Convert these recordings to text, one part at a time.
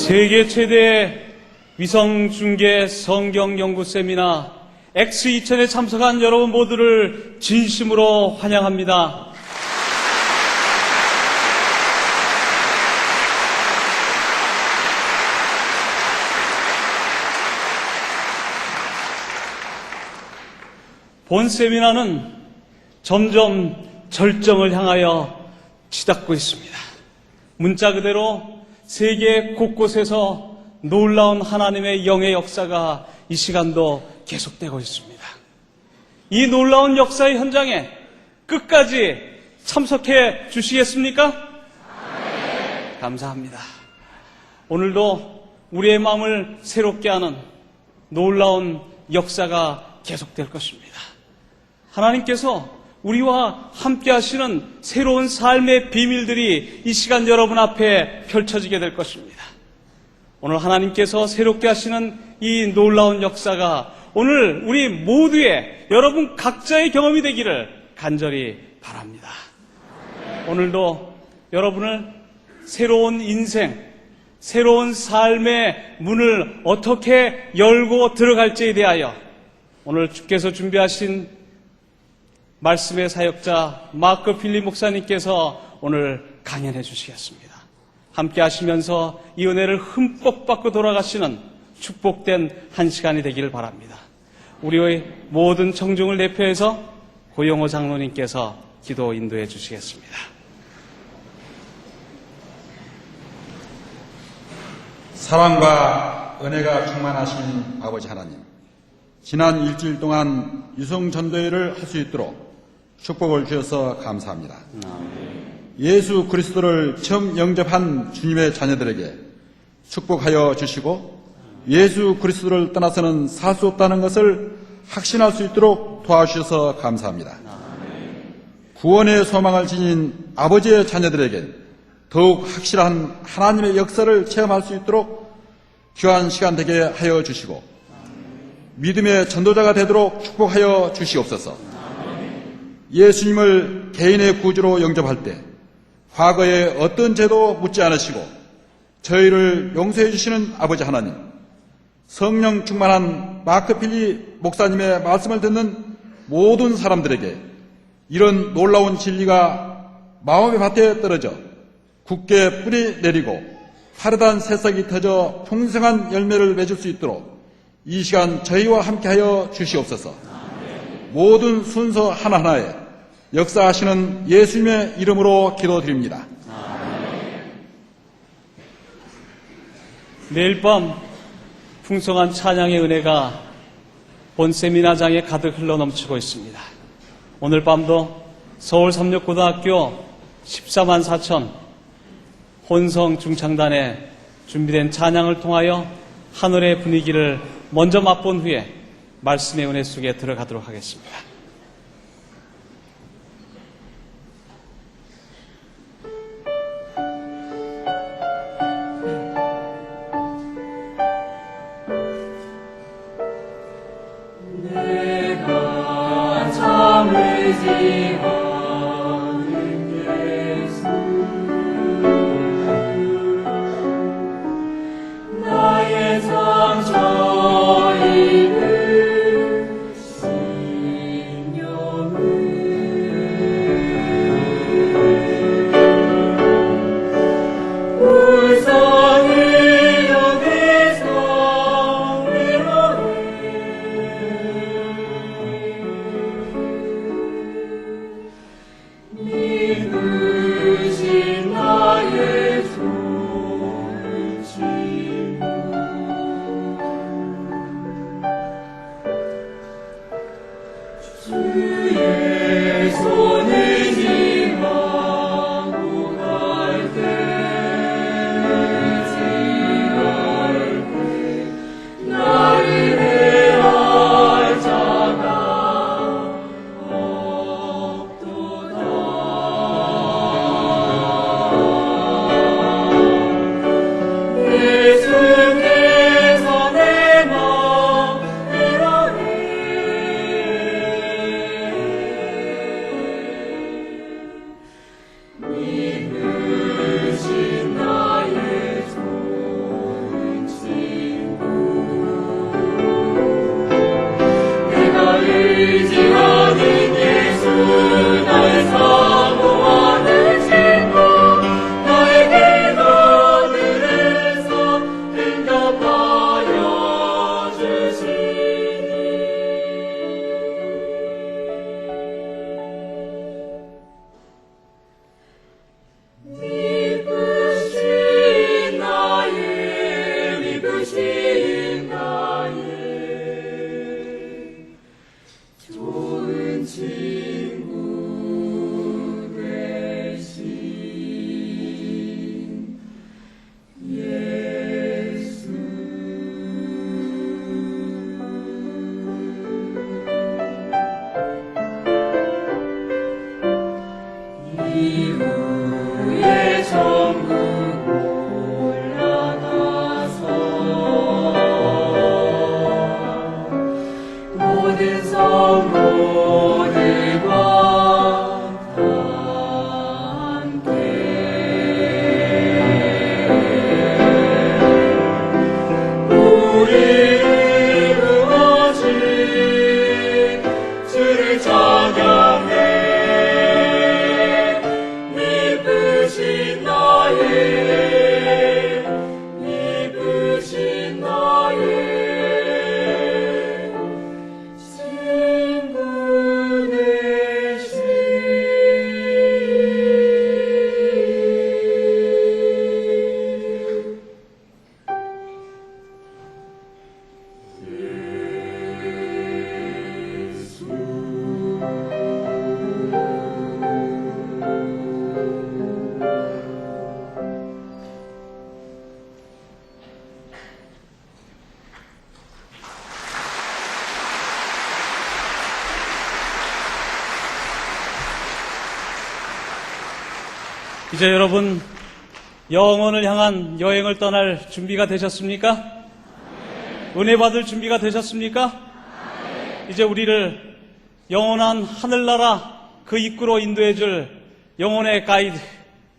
세계 최대 위성중계 성경연구 세미나 X2000에 참석한 여러분 모두를 진심으로 환영합니다. 본 세미나는 점점 절정을 향하여 치닫고 있습니다. 문자 그대로 세계 곳곳에서 놀라운 하나님의 영의 역사가 이 시간도 계속되고 있습니다. 이 놀라운 역사의 현장에 끝까지 참석해 주시겠습니까? 네. 감사합니다. 오늘도 우리의 마음을 새롭게 하는 놀라운 역사가 계속될 것입니다. 하나님께서 우리와 함께 하시는 새로운 삶의 비밀들이 이 시간 여러분 앞에 펼쳐지게 될 것입니다. 오늘 하나님께서 새롭게 하시는 이 놀라운 역사가 오늘 우리 모두의 여러분 각자의 경험이 되기를 간절히 바랍니다. 오늘도 여러분을 새로운 인생, 새로운 삶의 문을 어떻게 열고 들어갈지에 대하여 오늘 주께서 준비하신 말씀의 사역자 마크 필립 목사님께서 오늘 강연해 주시겠습니다. 함께 하시면서 이 은혜를 흠뻑 받고 돌아가시는 축복된 한 시간이 되기를 바랍니다. 우리의 모든 청중을 대표해서 고영호 장로님께서 기도 인도해 주시겠습니다. 사랑과 은혜가 충만하신 아버지 하나님, 지난 일주일 동안 유성전도회를 할 수 있도록 축복을 주셔서 감사합니다. 예수 그리스도를 처음 영접한 주님의 자녀들에게 축복하여 주시고 예수 그리스도를 떠나서는 살 수 없다는 것을 확신할 수 있도록 도와주셔서 감사합니다. 구원의 소망을 지닌 아버지의 자녀들에게 더욱 확실한 하나님의 역사를 체험할 수 있도록 귀한 시간 되게 하여 주시고 믿음의 전도자가 되도록 축복하여 주시옵소서. 예수님을 개인의 구주로 영접할 때 과거에 어떤 죄도 묻지 않으시고 저희를 용서해 주시는 아버지 하나님, 성령 충만한 마크 필립 목사님의 말씀을 듣는 모든 사람들에게 이런 놀라운 진리가 마음의 밭에 떨어져 굳게 뿌리 내리고 파르단 새싹이 터져 풍성한 열매를 맺을 수 있도록 이 시간 저희와 함께하여 주시옵소서. 모든 순서 하나하나에 역사하시는 예수님의 이름으로 기도드립니다. 내일 밤 풍성한 찬양의 은혜가 본 세미나장에 가득 흘러넘치고 있습니다. 오늘 밤도 서울 삼육고등학교 14만 4천 혼성 중창단에 준비된 찬양을 통하여 하늘의 분위기를 먼저 맛본 후에 말씀의 은혜 속에 들어가도록 하겠습니다. 내가 잠을 지어는 예수 나의 상처 입으시 이후에 전국 올라가서 모든 성도들과 함께 우리를 구하신 주를 찬양해 미쁘신 나의 친구 되신 이제 여러분 영혼을 향한 여행을 떠날 준비가 되셨습니까? 은혜 받을 준비가 되셨습니까? 이제 우리를 영원한 하늘나라 그 입구로 인도해줄 영혼의 가이드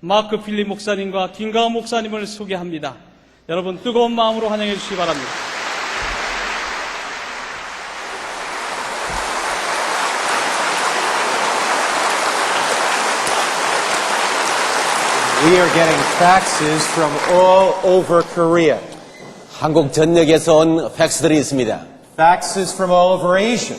마크 필립 목사님과 김가은 목사님을 소개합니다. 여러분 뜨거운 마음으로 환영해 주시기 바랍니다. We are getting faxes from all over Korea. 한국 전역에서 온 팩스들이 있습니다. Faxes from all over Asia.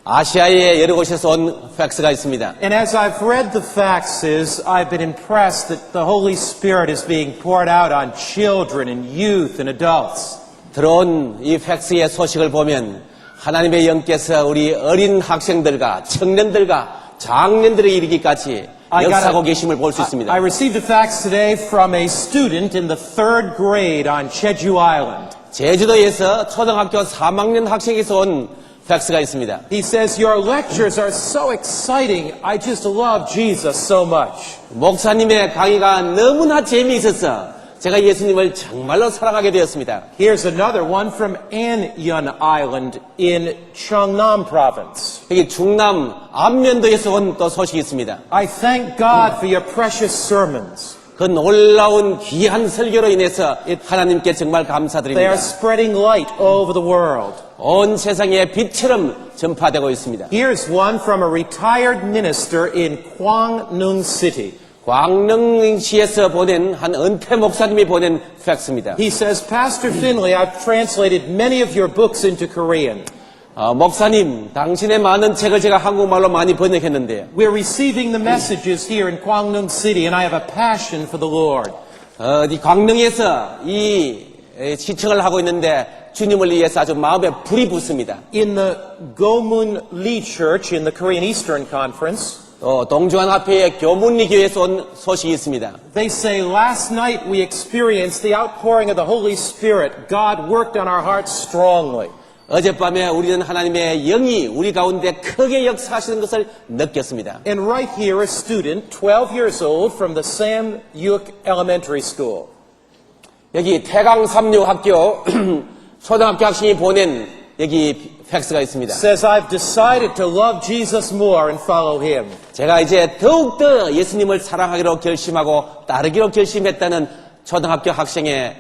아시아의 여러 곳에서 온 팩스가 있습니다. And as I've read the faxes, I've been impressed that the Holy Spirit is being poured out on children and youth and adults. 들어온 이 팩스의 소식을 보면 하나님의 영께서 우리 어린 학생들과 청년들과 장년들에 이르기까지 역사하고 계심을 볼 수 있습니다. I received a fax today from a student in the 3rd grade on Jeju Island. 제주도에서 초등학교 3학년 학생에서 온 팩스가 있습니다. He says, your lectures are so exciting. I just love Jesus so much. 목사님의 강의가 너무나 재미있어서 제가 예수님을 정말로 사랑하게 되었습니다. Here's another one from Anyun Island in Cheongnam Province. 여기 중남 안면도에서 온 또 소식이 있습니다. I thank God for your precious sermons. 그 놀라운 귀한 설교로 인해서 하나님께 정말 They are 감사드립니다. spreading light all over the world. 온 세상에 빛처럼 전파되고 있습니다. Here's one from a retired minister in Gwangnung City. 광릉시에서 보낸 한 은퇴 목사님이 보낸 팩스입니다. He says, Pastor Finley, I've translated many of your books into Korean. 목사님, 당신의 많은 책을 제가 한국말로 많이 번역했는데요. We're receiving the messages here in Gwangnung City, and I have a passion for the Lord. 이 광릉에서 이 시청을 하고 있는데 주님을 위해서 아주 마음에 불이 붙습니다. In the Gomun Lee Church in the Korean Eastern Conference, 또 동주한 앞에 교문리 교회에서 온 소식이 있습니다. they say, last night we experienced the outpouring of the Holy Spirit. God worked on our hearts strongly. 어젯밤에 우리는 하나님의 영이 우리 가운데 크게 역사하시는 것을 느꼈습니다. And right here, a student, 12 years old, from the Sam Yuk Elementary School. 여기 태강 삼류학교 초등학교 학생이 보낸 여기 팩스가 있습니다. Says, I've decided to love Jesus more and follow him. 제가 이제 더욱더 예수님을 사랑하기로 결심하고 따르기로 결심했다는 초등학교 학생의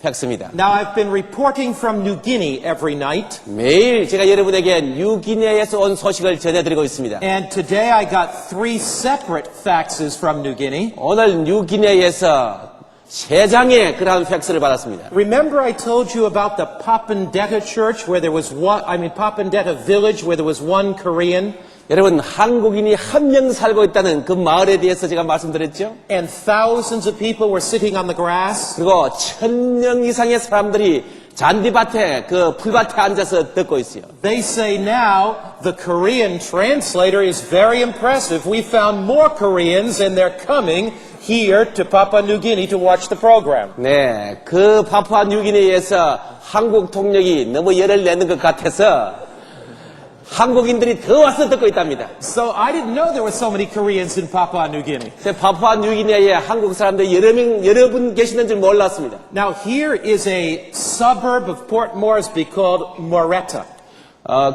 팩스입니다. Now, I've been reporting from New Guinea every night. 매일 제가 여러분에게 뉴기니아에서 온 소식을 전해드리고 있습니다. And today I got 3 separate faxes from New Guinea. 오늘 뉴기니아에서 3장의 그러한 팩스를 받았습니다. Remember I told you about the Papandetta church where there was Papandetta village where there was one Korean? 여러분, 한국인이 한 명 살고 있다는 그 마을에 대해서 제가 말씀드렸죠? And thousands of people were sitting on the grass. 그리고 1000명 이상의 사람들이 잔디밭에 그 풀밭에 앉아서 듣고 있어요. They say now the Korean translator is very impressive. We found more Koreans and they're coming here to Papua New Guinea to watch the program. 네, 그 파푸아 뉴기니아에서 한국 통역이 너무 열을 내는 것 같아서 한국인들이 더 와서 듣고 있답니다. So I didn't know there were so many Koreans in Papua New Guinea. 파푸아 뉴기니아에 한국 사람들이 여러 분 계시는 줄 몰랐습니다. Now here is a suburb of Port Moresby called Moretta.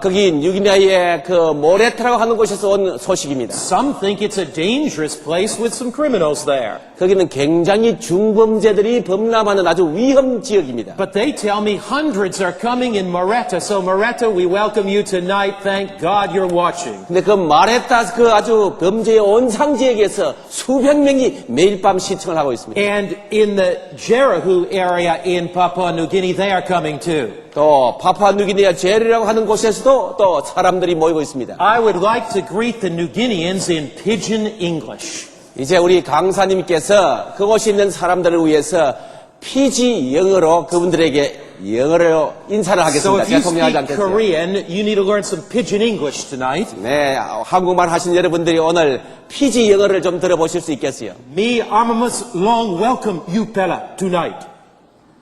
거기 뉴기니아의 그 모레타라고 하는 곳에서 온 소식입니다. Some think it's a dangerous place with some criminals there. 거기는 굉장히 중범죄들이 범람하는 아주 위험 지역입니다. But they tell me hundreds are coming in Moretta. So Moretta, we welcome you tonight. Thank God you're watching. 근데 그 마레타 그 아주 범죄의 온상 지역에서 수백 명이 매일 밤 시청을 하고 있습니다. And in the Jerahu area in Papua New Guinea, they are coming too. 또 파푸아 뉴기니아 제리라고 하는 곳에서도 또 사람들이 모이고 있습니다. I would like to greet the New Guineans in Pidgin English. 이제 우리 강사님께서 그곳에 있는 사람들을 위해서 피지 영어로 그분들에게 영어로 인사를 So 하겠습니다. if you 제가 통역하지 speak 않겠어요. Korean, you need to learn some Pidgin English tonight. 네, 한국말 하신 여러분들이 오늘 피지 영어를 좀 들어보실 수 있겠어요. Me armamus long welcome you Pella tonight.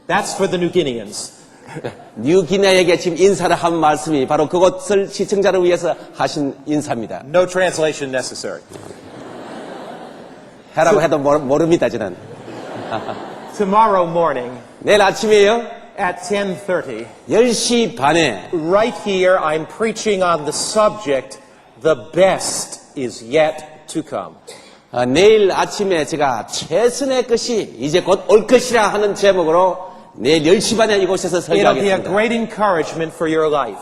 That's for the New Guineans. 뉴기니아에게 지금 인사를 한 말씀이 바로 그곳을 시청자를 위해서 하신 인사입니다. No translation necessary. 해라고 해도 모릅니다, 저는. Tomorrow morning 내일 아침에요, at 10:30, 10시 반에 right here I'm preaching on the subject, the best is yet to come. 내일 아침에 제가 최선의 것이 이제 곧 올 것이라 하는 제목으로 내일 10시 반에 이곳에서 It'll be a 설교하겠습니다. great encouragement for your life.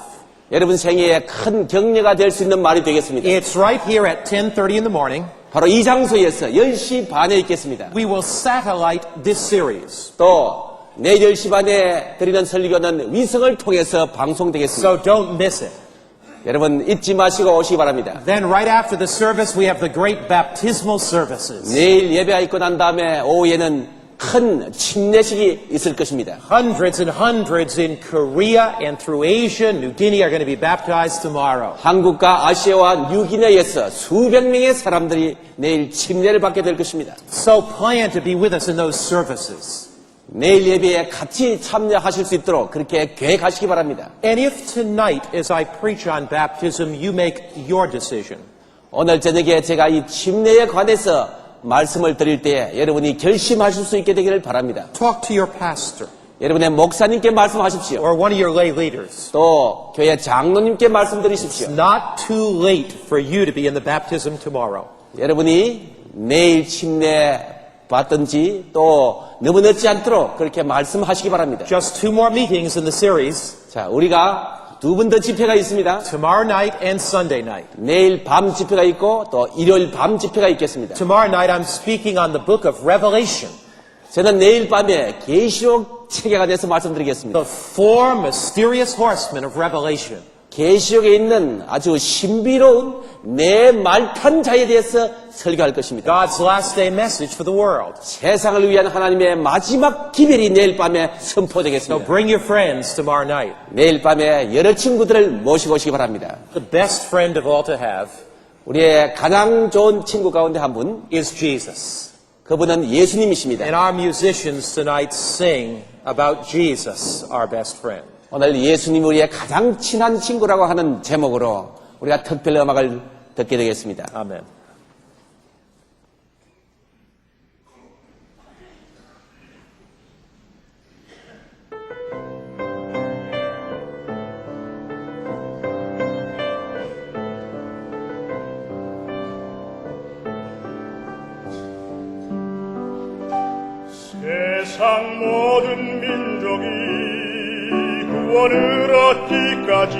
여러분 생애에 큰 격려가 될 수 있는 말이 되겠습니다. It's right here at 10:30 in the morning. 바로 이 장소에서 10시 반에 있겠습니다. We will satellite this series. 또 내일 10시 반에 드리는 설교는 위성을 통해서 방송되겠습니다. So don't miss it. 여러분 잊지 마시고 오시기 바랍니다. Then right after the service, we have the great baptismal services. 내일 예배가 있고 난 다음에 오후에는 큰 침례식이 있을 것입니다. Hundreds and hundreds in Korea and through Asia, New Guinea are going to be baptized tomorrow. 한국과 아시아와 뉴기니아에서 수백 명의 사람들이 내일 침례를 받게 될 것입니다. So plan to be with us in those services. 내일 예배에 같이 참여하실 수 있도록 그렇게 계획하시기 바랍니다. And if tonight, as I preach on baptism, you make your decision, 오늘 저녁에 제가 이 침례에 관해서 말씀을 드릴 때 여러분이 결심하실 수 있게 되기를 바랍니다. talk to your pastor 여러분의 목사님께 말씀하십시오. or one of your lay leaders. 또 교회 장로님께 말씀드리십시오. Not too late for you to be in the baptism tomorrow. 여러분이 내일 침례 받든지 또 너무 늦지 않도록 그렇게 말씀하시기 바랍니다. Just 2 more meetings in the series, 자, 우리가 2번 더 집회가 있습니다. tomorrow night and Sunday night. 내일 밤 집회가 있고 또 일요일 밤 집회가 있겠습니다. Tomorrow night I'm speaking on the book of Revelation, 저는 내일 밤에 계시록 책에 관해서 말씀드리겠습니다. the 4 mysterious horsemen of Revelation. 계시록에 있는 아주 신비로운 내 말탄 자에 대해서 설교할 것입니다. God's last day message for the world. 세상을 위한 하나님의 마지막 기별이 내일 밤에 So 선포되겠습니다. bring your friends tomorrow night. 내일 밤에 여러 친구들을 모시고 오시기 바랍니다. The best friend of all to have 우리의 가장 좋은 친구 가운데 한 분, is Jesus. 그분은 예수님이십니다. And our musicians tonight sing about Jesus, our best friend. 오늘 예수님이 우리의 가장 친한 친구라고 하는 제목으로 우리가 특별 음악을 듣게 되겠습니다. Amen. 세상 모든 민족이 구원을 얻기까지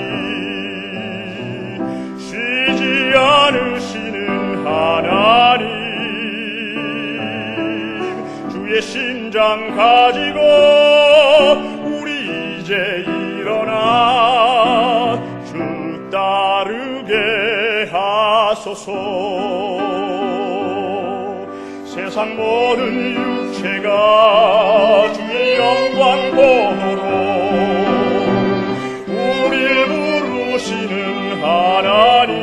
쉬지 않으시는 하나님, 주의 심장 가지고 우리 이제 일어나 주 따르게 하소서. 세상 모든 육체가 주의 영광 보도록 우릴 부르시는 하나님,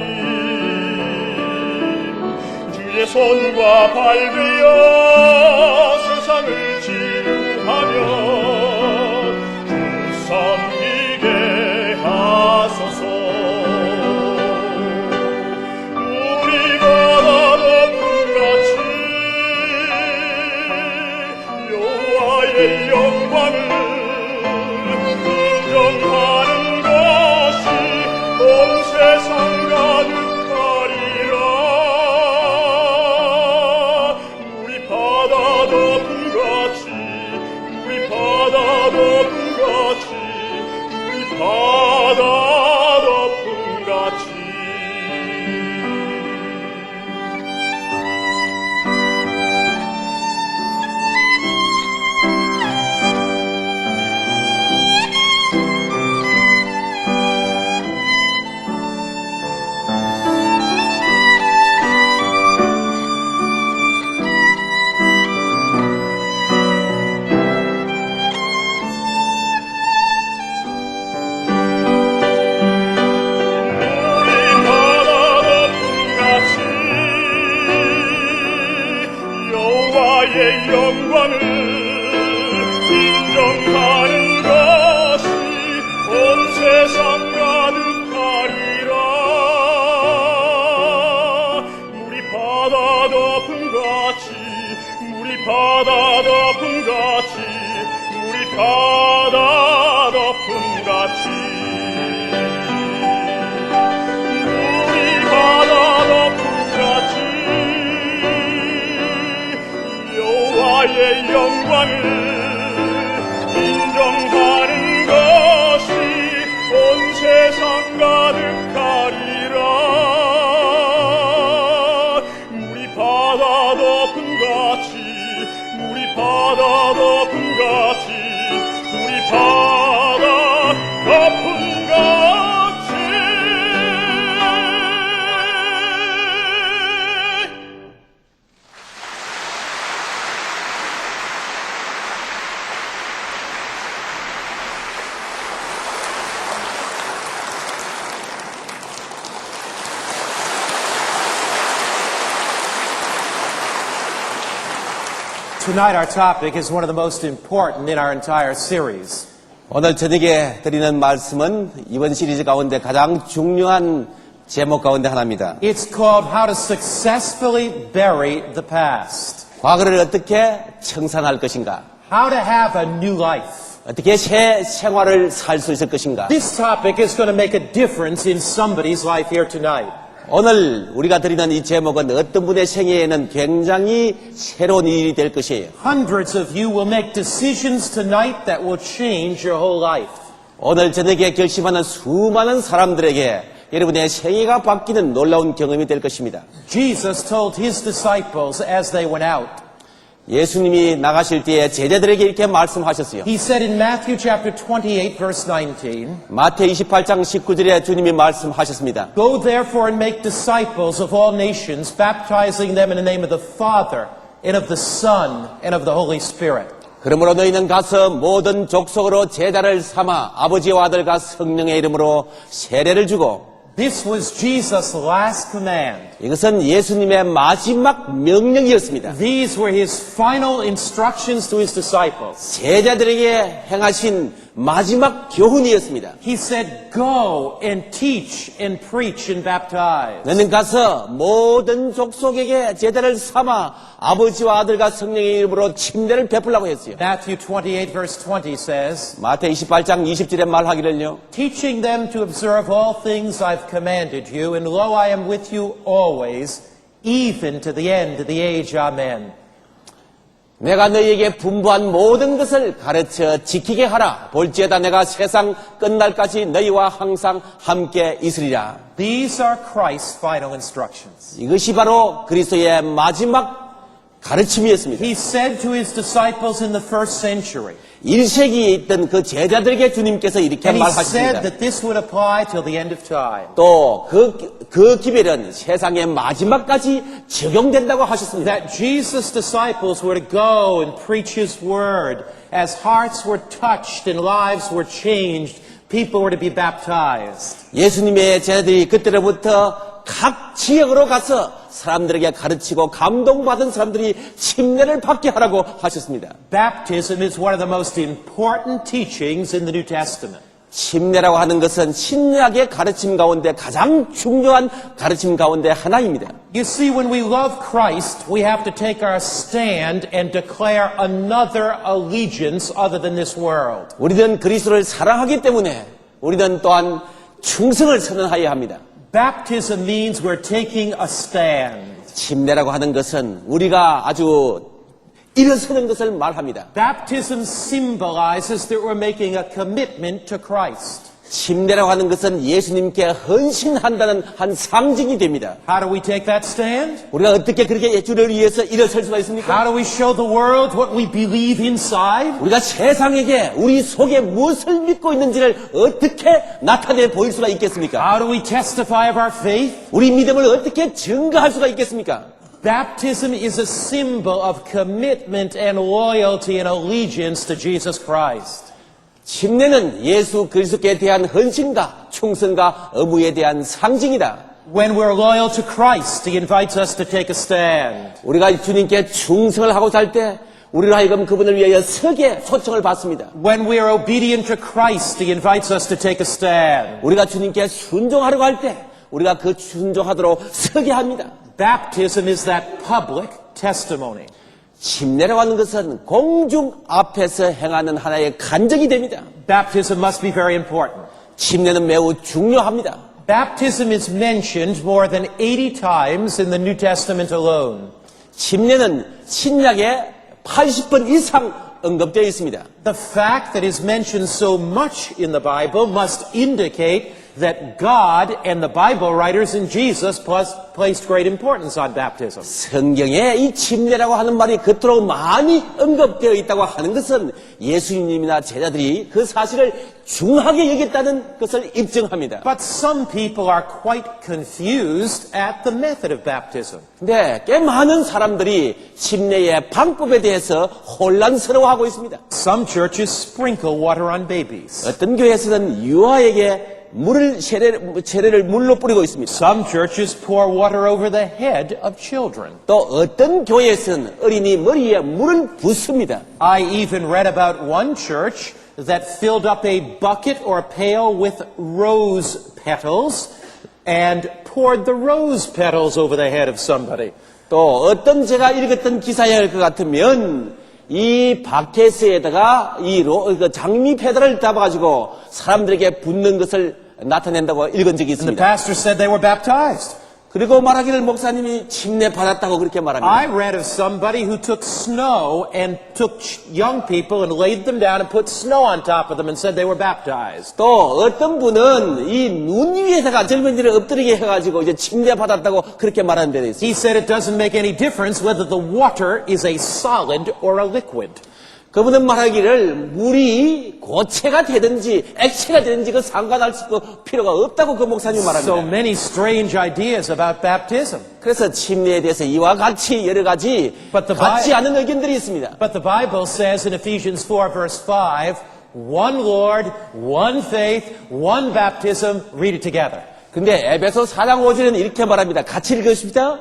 주의 손과 발 되어 세상을 치유하며 주 섬기게 하소서. 여호와의 영광을 인정하는 것이 온 세상 가득하리라. 물이 바다 덮음같이 물이 바다 덮음같이 물이 바다 덮음같이 물이 바다 덮음같이 여호와의 영광을 인정하는 것이 온 세상 가득하리라. 물이 바다 덮음같이 물이 바다 덮음같이 물이 바다 덮음같이 Tonight our topic is one of the most important in our entire series. 오늘 저녁에 드리는 말씀은 이번 시리즈 가운데 가장 중요한 제목 가운데 하나입니다. It's called How to Successfully Bury the Past. 과거를 어떻게 청산할 것인가? How to have a new life. 어떻게 새 생활을 살 수 있을 것인가? This topic is going to make a difference in somebody's life here tonight. 오늘 우리가 드리는 이 제목은 어떤 분의 생애에는 굉장히 새로운 일이 될 것이에요. Hundreds of you will make decisions tonight that will change your whole life. 오늘 저녁에 결심하는 수많은 사람들에게 여러분의 생애가 바뀌는 놀라운 경험이 될 것입니다. Jesus told his disciples as they went out. 예수님이 나가실 때에 제자들에게 이렇게 말씀하셨어요. He said in Matthew chapter 28 verse 19, 마태 28장 19절에 주님이 말씀하셨습니다. Go therefore and make disciples of all nations, baptizing them in the name of the Father and of the Son and of the Holy Spirit. 그러므로 너희는 가서 모든 족속으로 제자를 삼아 아버지와 아들과 성령의 이름으로 세례를 주고 This was Jesus' last command. 이것은 예수님의 마지막 명령이었습니다. These were his final instructions to his disciples. 제자들에게 행하신 마지막 교훈이었습니다. He said, Go and teach and preach and baptize. 너는 가서 모든 족속에게 제자를 삼아 아버지와 아들과 성령의 이름으로 침례를 베풀라고 했어요. Matthew 28 verse 20 says, 마태 28장 20절에 말하기를요. Teaching them to observe all things I've commanded you, and lo, I am with you always, even to the end of the age. Amen. 내가 너희에게 분부한 모든 것을 가르쳐 지키게 하라. 볼지어다 내가 세상 끝날까지 너희와 항상 함께 있으리라. These are Christ's final instructions. 이것이 바로 그리스도의 마지막 가르침이었습니다. He said to his disciples in the first century, 1세기에 있던 그 제자들에게 주님께서 이렇게 and he said 말하십니다. that this would apply till the end of time. 또 그 기별은 세상의 마지막까지 적용된다고 하셨습니다. That Jesus' disciples were to go and preach his word. As hearts were touched and lives were changed, people were to be baptized. 예수님의 제자들이 그때로부터 각 지역으로 가서 사람들에게 가르치고 감동받은 사람들이 침례를 받게 하라고 하셨습니다. Baptism is one of the most important teachings in the New Testament. 침례라고 하는 것은 신약의 가르침 가운데 가장 중요한 가르침 가운데 하나입니다. You see, when we love Christ, we have to take our stand and declare another allegiance other than this world. 우리는 그리스도를 사랑하기 때문에 우리는 또한 충성을 선언하여야 합니다. Baptism means we're taking a stand. 침례라고 하는 것은 우리가 아주 일어서는 것을 말합니다. Baptism symbolizes that we're making a commitment to Christ. 침례라고 하는 것은 예수님께 헌신한다는 한 상징이 됩니다. How do we take that stand? 우리가 어떻게 그렇게 주를 위해서 일어설 수가 있습니까? How do we show the world what we believe inside? 우리가 세상에게 우리 속에 무엇을 믿고 있는지를 어떻게 나타내 보일 수가 있겠습니까? How do we testify of our faith? 우리 믿음을 어떻게 증거할 수가 있겠습니까? Baptism is a symbol of commitment and loyalty and allegiance to Jesus Christ. 침례는 예수 그리스도께 대한 헌신과 충성과 의무에 대한 상징이다. When we're loyal to Christ, He invites us to take a stand. 우리가 주님께 충성을 하고 살 때 우리로 하여금 그분을 위하여 서게 초청을 받습니다. When we are obedient to Christ, He invites us to take a stand. 우리가 주님께 순종하려고 할 때 우리가 그 순종하도록 서게 합니다. Baptism is that public testimony. 침례라고 하는 것은 공중 앞에서 행하는 하나의 간증이 됩니다. Baptism must be very important. 침례는 매우 중요합니다. Baptism is mentioned more than 80 times in the New Testament alone. 침례는 신약에 80번 이상 언급되어 있습니다. The fact that is mentioned so much in the Bible must indicate that God and the Bible writers and Jesus placed great importance on baptism. 성경에 이 침례라고 하는 말이 그토록 많이 언급되어 있다고 하는 것은 예수님이나 제자들이 그 사실을 중하게 여겼다는 것을 입증합니다. But some people are quite confused at the method of baptism. 근데 꽤 많은 사람들이 침례의 방법에 대해서 혼란스러워하고 있습니다. Some churches sprinkle water on babies. 어떤 교회에서는 유아에게 세례를 물로 뿌리고 있습니다. Some churches pour water over the head of children. 또 어떤 교회에서는 어린이 머리에 물을 붓습니다. I even read about one church that filled up a bucket or a pail with rose petals and poured the rose petals over the head of somebody. 또 어떤 제가 읽었던 기사에 할 것 같으면 이 바켓에다가 장미 페달을 잡아가지고 사람들에게 붓는 것을 나타낸다고 읽은 적이 And the 있습니다. pastor said they were baptized. 그리고 말하기를 목사님이 침례 받았다고 그렇게 말합니다. I read of somebody who took snow and took young people and laid them down and put snow on top of them and said they were baptized. 또 어떤 분은 이 눈 위에다가 젊은이를 엎드리게 해가지고 이제 침례 받았다고 그렇게 말하는 데도 있습니다. He said it doesn't make any difference whether the water is a solid or a liquid. 그분은 말하기를 물이 고체가 되든지 액체가 되든지 그 상관할 필요가 없다고 그 목사님이 말합니다. So many strange ideas about baptism. 그래서 침례에 대해서 이와 같이 여러 가지 But the 같지 않은 의견들이 있습니다. But the Bible says in Ephesians 4 verse 5, one Lord, one faith, one baptism. Read it together. 근데 에베소 4장 5절에는 이렇게 말합니다. 같이 읽으십시다.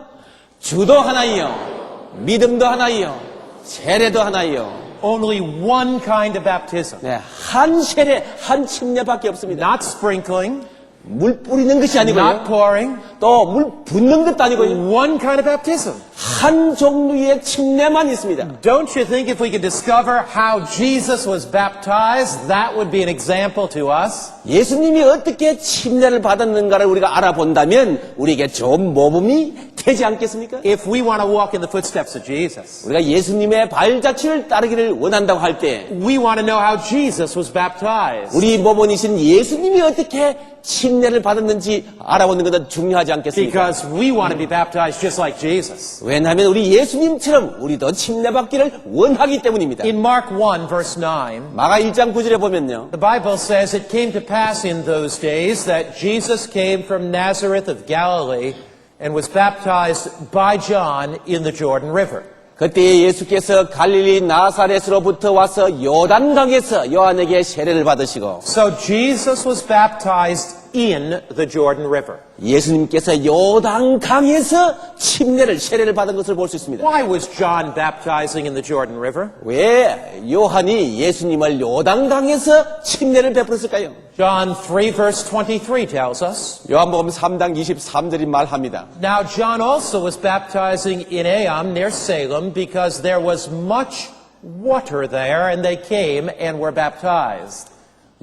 주도 하나이요, 믿음도 하나이요, 세례도 하나이요. Only one kind of baptism. 네, 한 세례, 한 침례밖에 없습니다. Not sprinkling, 물 뿌리는 것이 not 아니고요. pouring. 또 물 붓는 것도 아니고요. One kind of baptism. 한 종류의 침례만 있습니다. Don't you think if we could discover how Jesus was baptized, that would be an example to us? 예수님이 어떻게 침례를 받았는가를 우리가 알아본다면 우리에게 좋은 모범이 되지 않겠습니까? If we want to walk in the footsteps of Jesus, 우리가 예수님의 발자취를 따르기를 원한다고 할 때 we want to know how Jesus was baptized. 우리 모범이신 예수님이 어떻게 침례를 받았는지 알아보는 것은 중요하지 않겠습니까? Because we want to be baptized just like Jesus. 왜냐하면 우리 예수님처럼 우리도 침례받기를 원하기 때문입니다. In Mark 1 verse 9, 마가 1장 9절에 보면요. the Bible says it came to pass in those days that Jesus came from Nazareth of Galilee and was baptized by John in the Jordan River. 그때 예수께서 갈릴리 나사렛으로부터 와서 요단강에서 요한에게 세례를 받으시고 So Jesus was baptized in the Jordan River. 예수님께서 요단강에서 세례를 받은 것을 볼 수 있습니다. Why was John baptizing in the Jordan River? 왜 요한이 예수님을 요단강에서 침례를 베풀었을까요? John 3 verse 23 tells us. 요한복음 3장 23절이 말합니다. Now John also was baptizing in Aeam near Salem because there was much water there and they came and were baptized.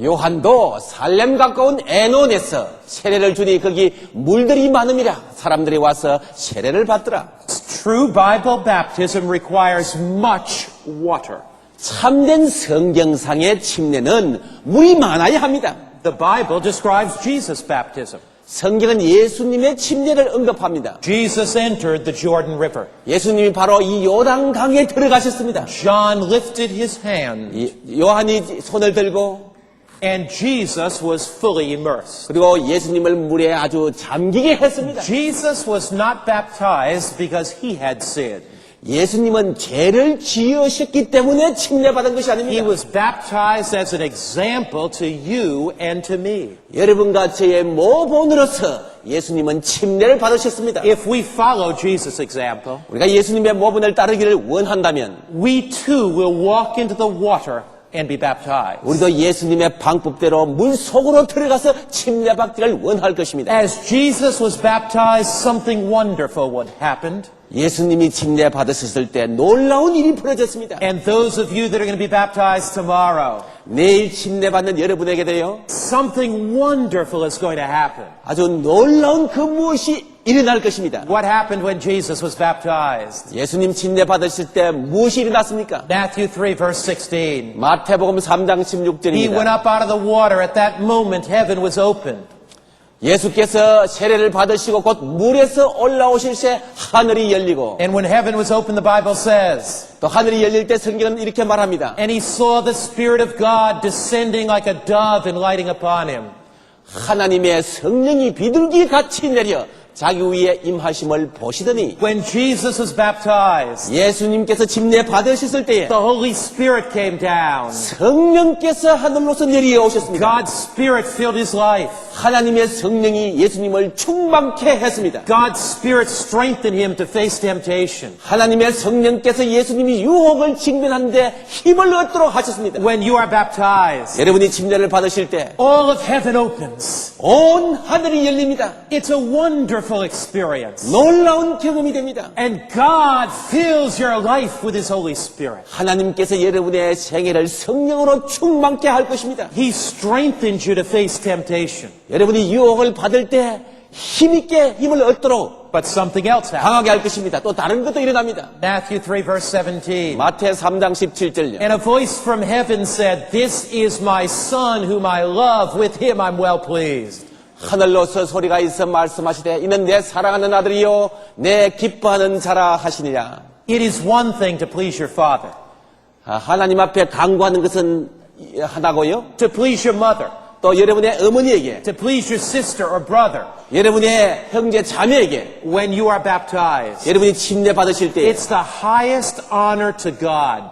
요한도 살렘 가까운 에논에서 세례를 주니 거기 물들이 많음이라 사람들이 와서 세례를 받더라. True Bible baptism requires much water. 참된 성경상의 침례는 물이 많아야 합니다. The Bible describes Jesus' baptism. 성경은 예수님의 침례를 언급합니다. Jesus entered the Jordan River. 예수님이 바로 이 요단강에 들어가셨습니다. John lifted his hand 요한이 손을 들고 and Jesus was fully immersed. 그리고 예수님을 물에 아주 잠기게 했습니다. Jesus was not baptized because he had sinned. 예수님은 죄를 지으셨기 때문에 침례받은 것이 He 아닙니다. was baptized as an example to you and to me. 여러분과 저의 모본으로서 예수님은 침례를 받으셨습니다. If we follow Jesus' example, 우리가 예수님의 모분을 따르기를 원한다면 we too will walk into the water and be baptized. 우리도 예수님의 방법대로 물 속으로 들어가서 침례 받기를 원할 것입니다. As Jesus was baptized, something wonderful would happen. 예수님이 침례 받으셨을 때 놀라운 일이 벌어졌습니다. And those of you that are going to be baptized tomorrow, 내일 침례 받는 여러분에게도요, something wonderful is going to happen. 아주 놀라운 그 무엇이 일어날 것입니다. What happened when Jesus was baptized? 예수님 침례 받으실 때 무엇이 일어났습니까? Matthew 3 verse 16. 마태복음 3장 He went 16절입니다. up out of the water. At that moment, heaven was opened. 예수께서 세례를 받으시고 곧 물에서 올라오실 때 하늘이 열리고 And when heaven was opened, the Bible says, 또 하늘이 열릴 때 성경은 이렇게 말합니다. and he saw the Spirit of God descending like a dove and lighting upon him. 하나님의 성령이 비둘기 같이 내려 자기 위에 임하심을 보시더니 When Jesus was baptized, 예수님께서 침례 받으셨을 때에 the Holy Spirit came down. 성령께서 하늘로서 내려오셨습니다. God's Spirit filled his life. 하나님의 성령이 예수님을 충만케 했습니다. God's Spirit strengthened him to face temptation. 하나님의 성령께서 예수님이 유혹을 직면하는데 힘을 얻도록 하셨습니다. When you are baptized, 여러분이 침례를 받으실 때 all of heaven opens. 온 하늘이 열립니다. It's a wonderful experience. 놀라운 경험이 됩니다. And God fills your life with his Holy Spirit. 하나님께서 여러분의 생애를 성령으로 충만케 할 것입니다. He strengthens you to face temptation. 여러분이 유혹을 받을 때 힘있게 힘을 얻도록 But something else happened. 강하게 할 것입니다. 또 다른 것도 일어납니다. Matthew 3 verse 17. 마태 3장 17절요. And a voice from heaven said, "This is my son whom I love. With him I'm well pleased." 하늘로서 소리가 있어 말씀하시되 이는 내 사랑하는 아들이요 내 기뻐하는 자라 하시니라. It is one thing to please your father, 하나님 앞에 강구하는 것은 하나고요. to please your mother, 또 여러분의 어머니에게, to please your sister or brother. 여러분의 형제 자매에게, When you are baptized, 여러분이 침례 받으실 때 it's the highest honor to God.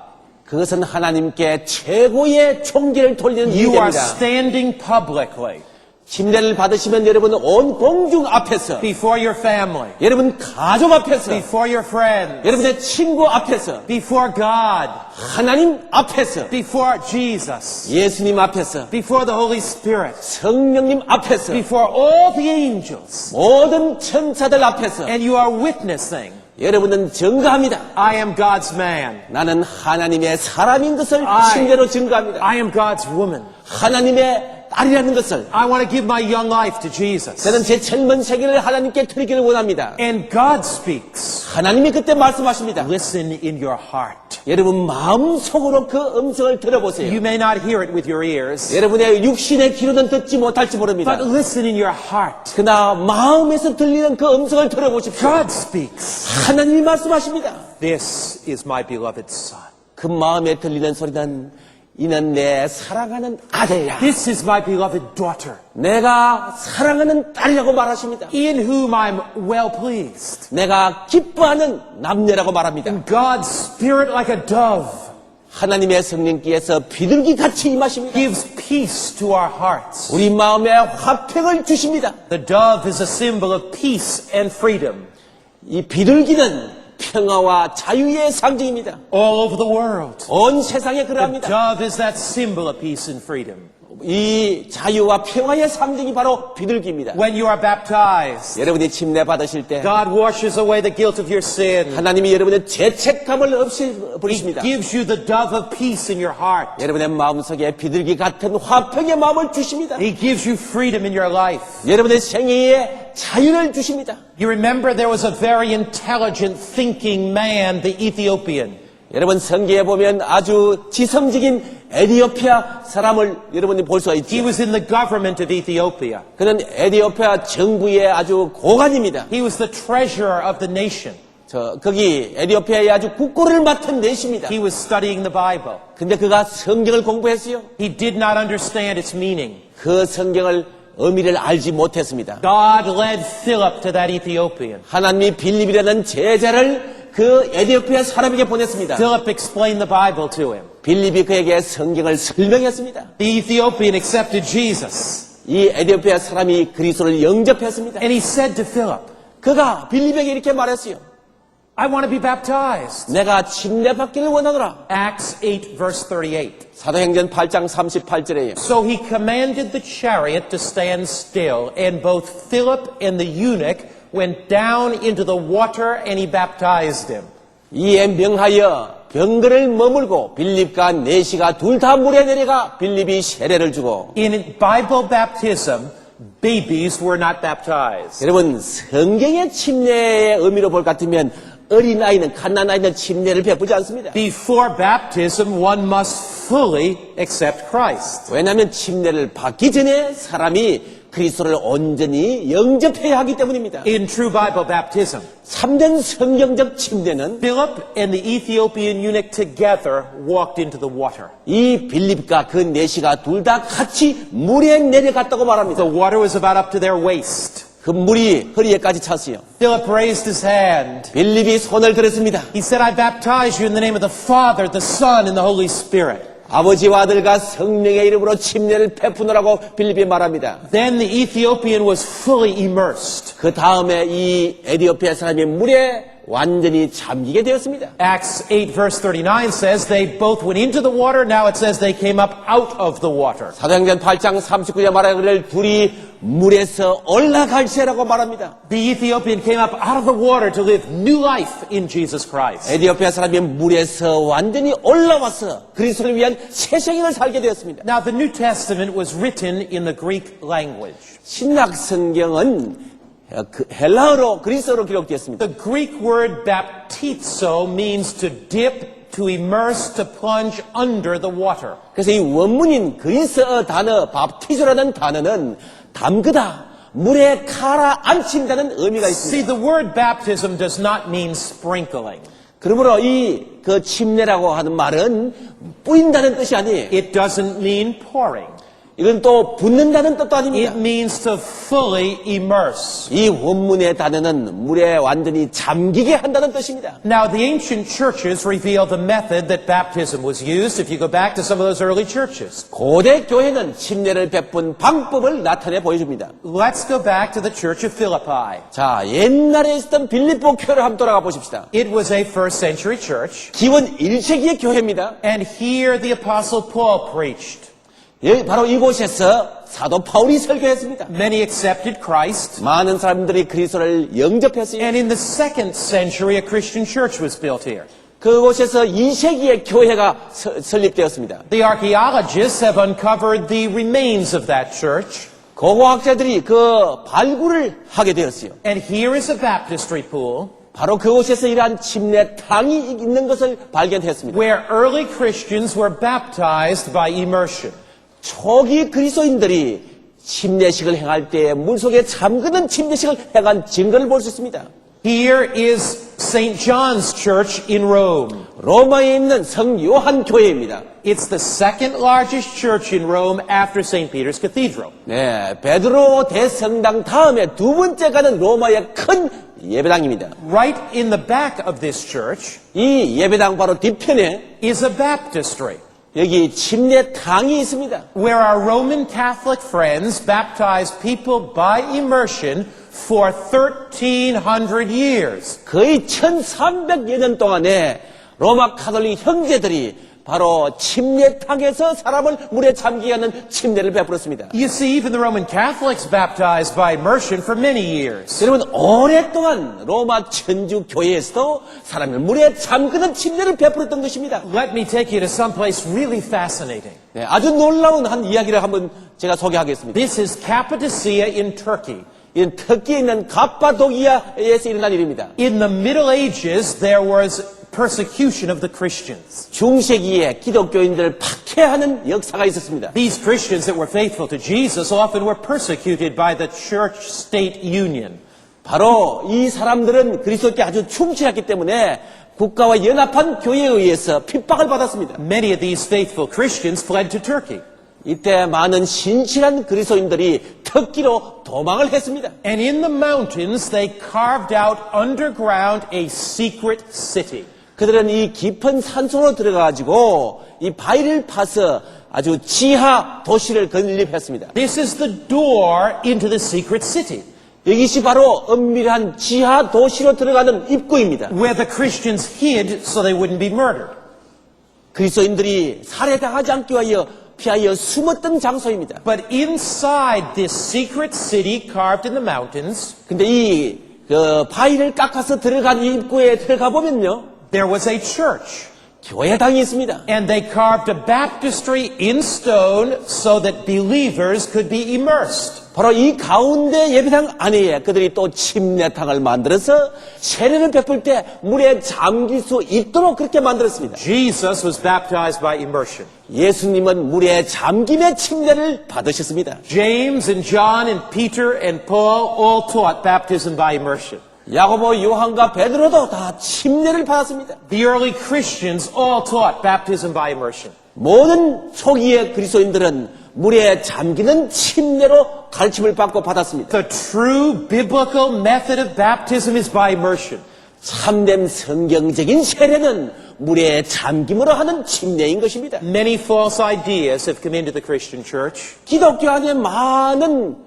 그것은 하나님께 최고의 존귀를 돌리는 일이 You are 됩니다. standing publicly 침례를 받으시면 여러분은 온 공중 앞에서, before your family, 여러분 가족 앞에서, before your friends, 여러분의 친구 앞에서, before God, 하나님 앞에서, before Jesus, 예수님 앞에서, before the Holy Spirit, 성령님 앞에서, before all the angels, 모든 천사들 앞에서 and you are witnessing, 여러분은 증거합니다. I am God's man, 나는 하나님의 사람인 것을 I- 침례로 증거합니다. I am God's woman. 하나님의 딸이라는 것을 I want to give my young life to Jesus. 저는 제 젊은 세계를 하나님께 드리기를 원합니다. And God speaks. 하나님이 그때 말씀하십니다. Listen in your heart. 여러분 마음속으로 그 음성을 들어보세요. You may not hear it with your ears, 여러분의 육신의 귀로는 듣지 못할지 모릅니다. but listen in your heart. 그러나 마음에서 들리는 그 음성을 들어보십시오. God speaks. 하나님이 말씀하십니다. This is my beloved son. 그 마음에 들리는 소리는 이는 내 사랑하는 아들이야. This is my beloved daughter, 내가 사랑하는 딸이라고 말하십니다. in whom I'm well pleased. 내가 기뻐하는 남녀라고 말합니다. God's Spirit, like a dove, 하나님의 성령께서 비둘기 같이 임하십니다. gives peace to our hearts. 우리 마음에 화평을 주십니다. The dove is a symbol of peace and freedom. 이 비둘기는 평화와 자유의 상징입니다. All over the world, 온 세상에 the 그러합니다. dove is that symbol of peace and freedom. 이 자유와 평화의 상징이 바로 비둘기입니다. When you are baptized, 여러분이 침례 받으실 때 God washes away the guilt of your sin. 하나님이 여러분의 죄책감을 He 없애버리십니다. gives you the dove of peace in your heart. 여러분의 마음속에 비둘기 같은 화평의 마음을 주십니다. He gives you freedom in your life. 여러분의 생애에 자유를 주십니다. You remember there was a very intelligent thinking man, the Ethiopian. 여러분 성경에 보면 아주 지성적인 에티오피아 사람을 여러분이 볼 수가 He 있죠. was in the government of Ethiopia. 그는 에티오피아 정부의 아주 고관입니다. He was the treasurer of the nation. 거기 에티오피아의 아주 국고를 맡은 내십니다. He was studying the Bible. 근데 그가 성경을 공부했어요. He did not understand its meaning. 그 성경을 의미를 알지 못했습니다. God led Philip to that Ethiopian. 하나님이 빌립이라는 제자를 그 에티오피아 사람에게 보냈습니다. Philip explained the Bible to him. 빌립이 그에게 성경을 설명했습니다. The Ethiopian accepted Jesus. 이 에디오피아 사람이 그리스도를 영접했습니다. And he said to Philip, 그가 빌립에게 이렇게 말했어요. I want to be baptized. 내가 침례받기를 원하노라. Acts 8 verse 38. 사도행전 8장 38절에요. So he commanded the chariot to stand still, and both Philip and the eunuch went down into the water and he baptized him. 이에 명하여 병거를 머물고 빌립과 내시가 둘 다 물에 내려가 빌립이 세례를 주고. In Bible baptism, babies were not baptized. 여러분 성경의 침례의 의미로 볼 것 같으면 어린아이는 갓난아이는 침례를 베푸지 않습니다. Before baptism, one must fully accept Christ. 왜냐하면 침례를 받기 전에 사람이 그리스도를 온전히 영접해야 하기 때문입니다. In true Bible baptism, 참된 성경적 침례는 Philip and the Ethiopian eunuch together walked into the water. 이 빌립과 그 내시가 둘 다 같이 물에 내려갔다고 말합니다. The water was about up to their waist. 그 물이 허리에까지 찼어요. Philip raised his hand. 빌립이 손을 들었습니다. He said, I baptize you in the name of the Father, the Son, and the Holy Spirit. 아버지와 아들과 성령의 이름으로 침례를 베푸노라고 빌립이 말합니다. Then the Ethiopian was fully immersed. 그 다음에 이 에디오피아 사람이 물에 완전히 잠기게 되었습니다. Acts 8 verse 39 says they both went into the water. Now it says they came up out of the water. 사도행전 8장 39절 말하기를 둘이 물에서 올라갈세라고 말합니다. The Ethiopian came up out of the water to live new life in Jesus Christ. 에디오피아 사람이 물에서 완전히 올라와서 그리스도를 위한 새 생을 살게 되었습니다. Now the New Testament was written in the Greek language. 신약 성경은 헬라어로 그리스어로 기록되었습니다. The Greek word baptizo means to dip, to immerse, to plunge under the water. 그래서 이 원문인 그리스어 단어 밥티조라는 단어는 담그다, 물에 가라앉힌다는 의미가 See, 있습니다. the word baptism does not mean sprinkling. 그러므로 이 그 침례라고 하는 말은 뿌린다는 뜻이 아니에요. It doesn't mean pouring. 이건 또 붓는다는 뜻도 아닙니다. It means to fully immerse. 이 원문의 단어는 물에 완전히 잠기게 한다는 뜻입니다. Now, the ancient churches reveal the method that baptism was used. If you go back to some of those early churches, 고대 교회는 침례를 베푼 방법을 나타내 보여줍니다. let's go back to the church of Philippi. 자, 옛날에 있었던 빌립보 교회를 한번 돌아가 보십시다. It was a first century church, 기원 1세기의 교회입니다. and here the apostle Paul preached. 여기 바로 이곳에서 사도 바울이 설교했습니다. Many accepted Christ, 많은 사람들이 그리스도를 영접했어요. and in the second century a Christian church was built here. 그곳에서 2세기의 교회가 설립되었습니다. The archaeologists have uncovered the remains of that church, 고고학자들이 그 발굴을 하게 되었어요. and here is a baptistry pool 바로 그곳에서 이러한 침례탕이 있는 것을 발견했습니다. where early Christians were baptized by immersion. 초기 그리스도인들이 침례식을 행할 때 물속에 잠그는 침례식을 행한 증거를 볼 수 있습니다. Here is St. John's Church in Rome. 로마에 있는 성 요한 교회입니다. It's the second largest church in Rome after St. Peter's Cathedral. 네, 베드로 대성당 다음에 두 번째 가는 로마의 큰 예배당입니다. Right in the back of this church 이 예배당 바로 뒤편에 is a baptistry, 여기 침례탕이 있습니다. where our Roman Catholic friends baptize people by immersion for 1,300 years. 거의 1300여 년 동안에 로마 카톨릭 형제들이 바로 침례탕에서 사람을 물에 잠기게 하는 침례를 베풀었습니다. You see, even the Roman Catholics baptized by immersion for many years. 여러분 오랫동안 로마 천주 교회에서도 사람을 물에 잠그는 침례를 베풀었던 것입니다. Let me take you to someplace really fascinating. 네, 아주 놀라운 한 이야기를 한번 제가 소개하겠습니다. This is Cappadocia in Turkey. 이건 터키에 있는 갑바도기아에서 일어난 일입니다. In the Middle Ages, there was persecution of the Christians. 중세기에 기독교인들을 박해하는 역사가 있었습니다. These Christians that were faithful to Jesus often were persecuted by the church-state union. 바로 이 사람들은 그리스도께 아주 충실했기 때문에 국가와 연합한 교회에 의해서 핍박을 받았습니다. Many of these faithful Christians fled to Turkey. 이때 많은 신실한 그리스도인들이 터키로 도망을 했습니다. And in the mountains, they carved out underground a secret city. 그들은 이 깊은 산속으로 들어가가지고 이 바위를 파서 아주 지하 도시를 건립했습니다. This is the door into the secret city, 이것이 바로 엄밀한 지하 도시로 들어가는 입구입니다. where the Christians hid so they wouldn't be murdered. 그리스도인들이 살해당하지 않기 위하여 피하여 숨었던 장소입니다. But inside this secret city carved in the mountains, 근데 이 바위를 깎아서 들어간 이 입구에 들어가 보면요, there was a church. 교회당이 있습니다. And they carved a baptistry in stone so that believers could be immersed. 바로 이 가운데 예배당 안에 그들이 또 침례탕을 만들어서 세례를 베풀 때 물에 잠길 수 있도록 그렇게 만들었습니다. Jesus was baptized by immersion. 예수님은 물에 잠김의 침례를 받으셨습니다. James and John and Peter and Paul all taught baptism by immersion. 야고보, 요한과 베드로도 다 침례를 받았습니다. The early Christians all taught baptism by immersion. 모든 초기의 그리스도인들은 물에 잠기는 침례로 가르침을 받고 받았습니다. The true biblical method of baptism is by immersion. 참된 성경적인 세례는 물에 잠김으로 하는 침례인 것입니다. Many false ideas have come into the Christian church. 기독교 안에 많은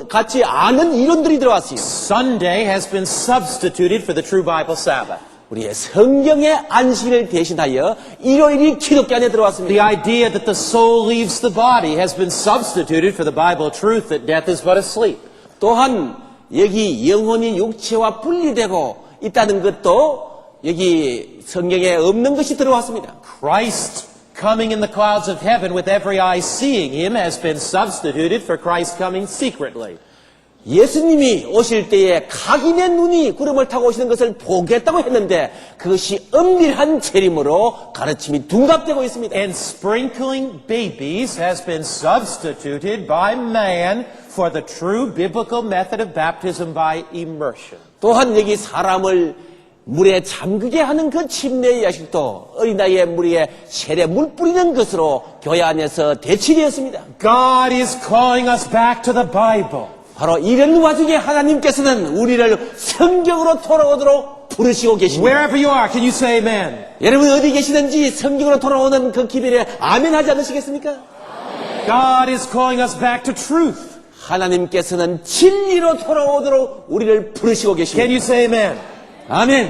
같이 아는 이론들이 들어왔어요. Sunday has been substituted for the true Bible Sabbath. 우리의 성경의 안식을 대신하여 일요일이 기독교 안에 들어왔습니다. The idea that the soul leaves the body has been substituted for the Bible truth that death is but a sleep. 또한 여기 영혼이 육체와 분리되고 있다는 것도 여기 성경에 없는 것이 들어왔습니다. Christ coming in the clouds of heaven with every eye seeing him has been substituted for Christ coming secretly. 예수님이 오실 때에 각인의 눈이 구름을 타고 오시는 것을 보겠다고 했는데 그것이 엄밀한 재림으로 가르침이 둔갑되고 있습니다. And sprinkling babies has been substituted by man for the true biblical method of baptism by immersion. 또한 여기 사람을 물에 잠그게 하는 그 침례의 야식도 어린아이의 물에 세례 물 뿌리는 것으로 교회 안에서 대치되었습니다. God is calling us back to the Bible. 바로 이런 와중에 하나님께서는 우리를 성경으로 돌아오도록 부르시고 계십니다. Wherever you are, can you say amen? 여러분 어디 계시든지 성경으로 돌아오는 그 기별에 아멘 하지 않으시겠습니까? God is calling us back to truth. 하나님께서는 진리로 돌아오도록 우리를 부르시고 Can 계십니다. you say amen? 아멘.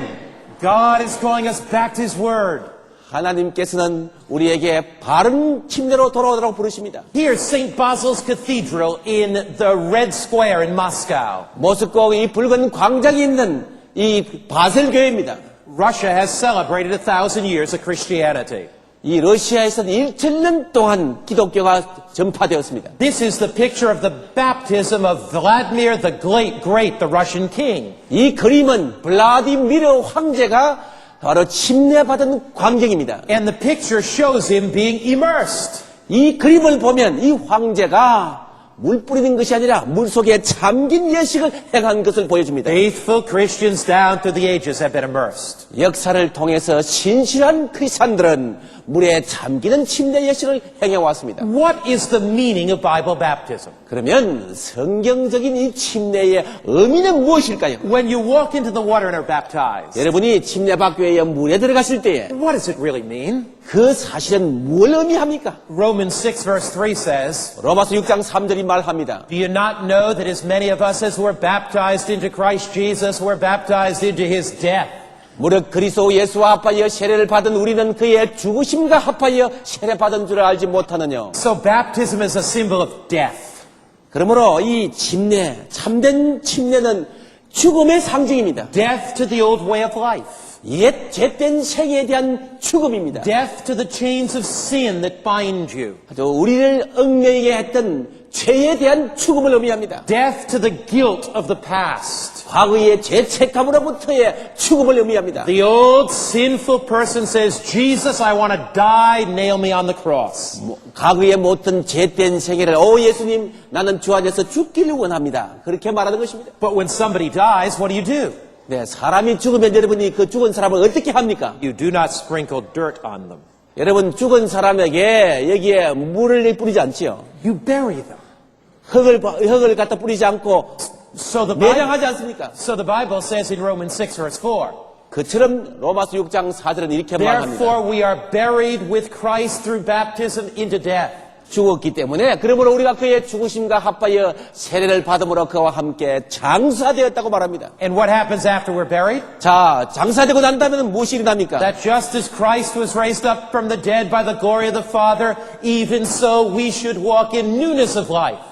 God is calling us back to His Word. 하나님께서는 우리에게 바른 침례로 돌아오도록 부르십니다. Here, St. Basil's Cathedral in the Red Square in Moscow. 모스크바 이 붉은 광장이 있는 이 바셀 교회입니다. Russia has celebrated 1,000 years of Christianity. 이 러시아에서는 1,000년 동안 기독교가 전파되었습니다. This is the picture of the baptism of Vladimir the Great, the Russian king. 이 그림은 블라디미르 황제가 바로 침례받은 광경입니다. And the picture shows him being immersed. 이 그림을 보면 이 황제가 물 뿌리는 것이 아니라 물 속에 잠긴 예식을 행한 것을 보여줍니다. Faithful Christians down through the ages have been immersed. 역사를 통해서 신실한 크리스찬들은 물에 잠기는 침례 예식을 행해왔습니다. What is the meaning of Bible baptism? 그러면 성경적인 이 침례의 의미는 무엇일까요? When you walk into the water and are baptized, 여러분이 침례받기 위해 물에 들어가실 때에 what does it really mean? 그 사실은 뭘 의미합니까? Romans 6 verse 3 says, 로마서 6장 3절이 말합니다. Do you not know that as many of us as were baptized into Christ Jesus were baptized into His death? 무릇 그리스도 예수와 합하여 세례를 받은 우리는 그의 죽으심과 합하여 세례받은 줄 알지 못하느냐. So baptism is a symbol of death. 그러므로 이 침례, 참된 침례는 죽음의 상징입니다. Death to the old way of life. 옛 죄된 생에 대한 죽음입니다. Death to the chains of sin that bind you. 우리를 얽매이게 했던 죄에 대한 죽음을 의미합니다. Death to the guilt of the past. 과거의 죄책감으로부터의 죽음을 의미합니다. The old sinful person says, Jesus, I want to die, nail me on the cross. 과거에 못한 죄된 생애를 예수님 나는 주 안에서 죽기를 원합니다. 그렇게 말하는 것입니다. But when somebody dies, what do? 네, 사람이 죽으면 여러분이 그 죽은 사람을 어떻게 합니까? You do not sprinkle dirt on them. 여러분 죽은 사람에게 여기에 물을 뿌리지 않지요. You bury them. 흙을 갖다 뿌리지 않고 So the 매장하지 않습니까? Bible says in Romans 6 verse 4, 그처럼 로마서 6장 4절은 이렇게 말합니다. Therefore we are buried with Christ through baptism into death. 죽었기 때문에 그러므로 우리가 그의 죽으심과 합하여 세례를 받음으로 그와 함께 장사되었다고 말합니다. And what happens after we're buried? 자, 장사되고 난 다음에는 무엇이 일어납니까? That just as Christ was raised up from the dead by the glory of the Father, even so we should walk in newness of life.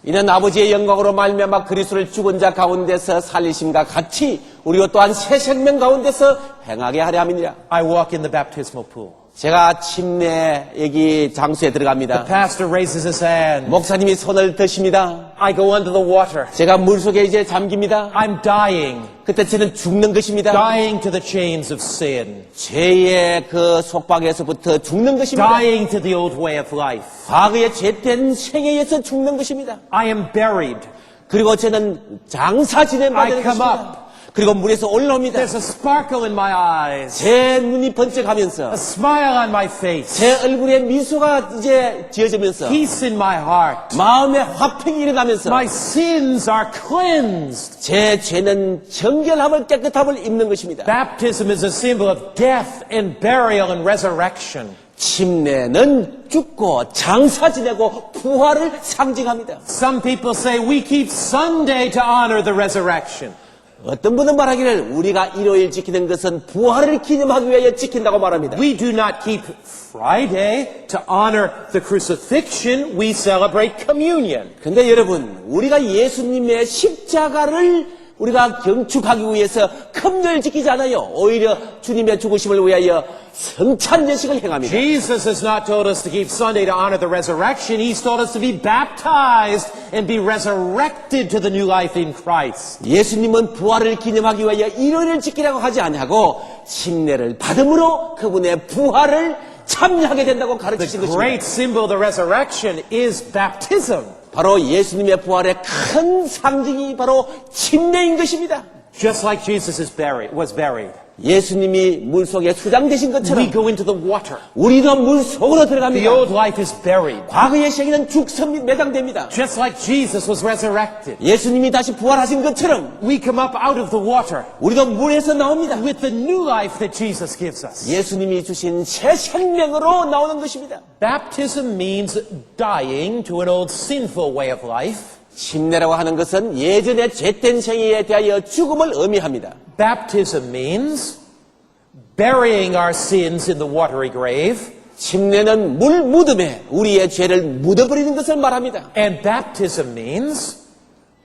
이는 아버지의 영광으로 말미암아 그리스도를 죽은 자 가운데서 살리심과 같이 우리가 또한 새 생명 가운데서 행하게 하려 함이니라. I walk in the baptismal pool. 제가 침례 여기 장소에 들어갑니다. Pastor raises his hand. 목사님이 손을 드십니다. I go under the water. 제가 물속에 이제 잠깁니다. I'm dying. 그때 저는 죽는 것입니다. Dying to the chains of sin. 죄의 그 속박에서부터 죽는 것입니다. Dying to the old way of life. 과거의 죄된 생에 의해서 죽는 것입니다. I am buried. 그리고 저는 장사 지내받는 I come 것입니다. 그리고 물에서 올라옵니다. There's a sparkle in my eyes. 제 눈이 번쩍하면서 A smile on my face. 제 얼굴에 미소가 이제 지어지면서 Peace in my heart. 마음에 화평이 일어나면서 My sins are cleansed. 제 죄는 정결함을 깨끗함을 입는 것입니다. Baptism is a symbol of death and burial and resurrection. 침례는 죽고 장사 지내고 부활을 상징합니다. Some people say we keep Sunday to honor the resurrection. 어떤 분은 말하기를 우리가 일요일 지키는 것은 부활을 기념하기 위하여 지킨다고 말합니다. We do not keep Friday to honor the crucifixion. We celebrate communion. 근데 여러분, 우리가 예수님의 십자가를 우리가 경축하기 위해서 금요일 지키지 않아요. 오히려 주님의 죽으심을 위하여 성찬 예식을 행합니다. Jesus has not told us to keep Sunday to honor the resurrection. He's told us to be baptized and be resurrected to the new life in Christ. 예수님은 부활을 기념하기 위하여 일요일을 지키라고 하지 아니하고 침례를 받음으로 그분의 부활을 참여하게 된다고 가르치신 The 것입니다. great symbol of the resurrection is baptism. 바로 예수님의 부활의 큰 상징이 바로 침례인 것입니다. Just like Jesus was buried. 예수님이 물속에 수장되신 We 것처럼 go into the water. 우리도 물속으로 The 들어갑니다. old life is buried. 과거의 생애는 죽선 및 매장됩니다. Just like Jesus was resurrected. 예수님이 다시 부활하신 것처럼 We come up out of the water 우리도 물에서 나옵니다. with the new life that Jesus gives us. 예수님이 주신 새 생명으로 나오는 것입니다. Baptism means dying to an old sinful way of life. 침례라고 하는 것은 예전의 죄된 생애에 대하여 죽음을 의미합니다. Baptism means burying our sins in the watery grave. 침례는 물 무덤에 우리의 죄를 묻어버리는 것을 말합니다. And baptism means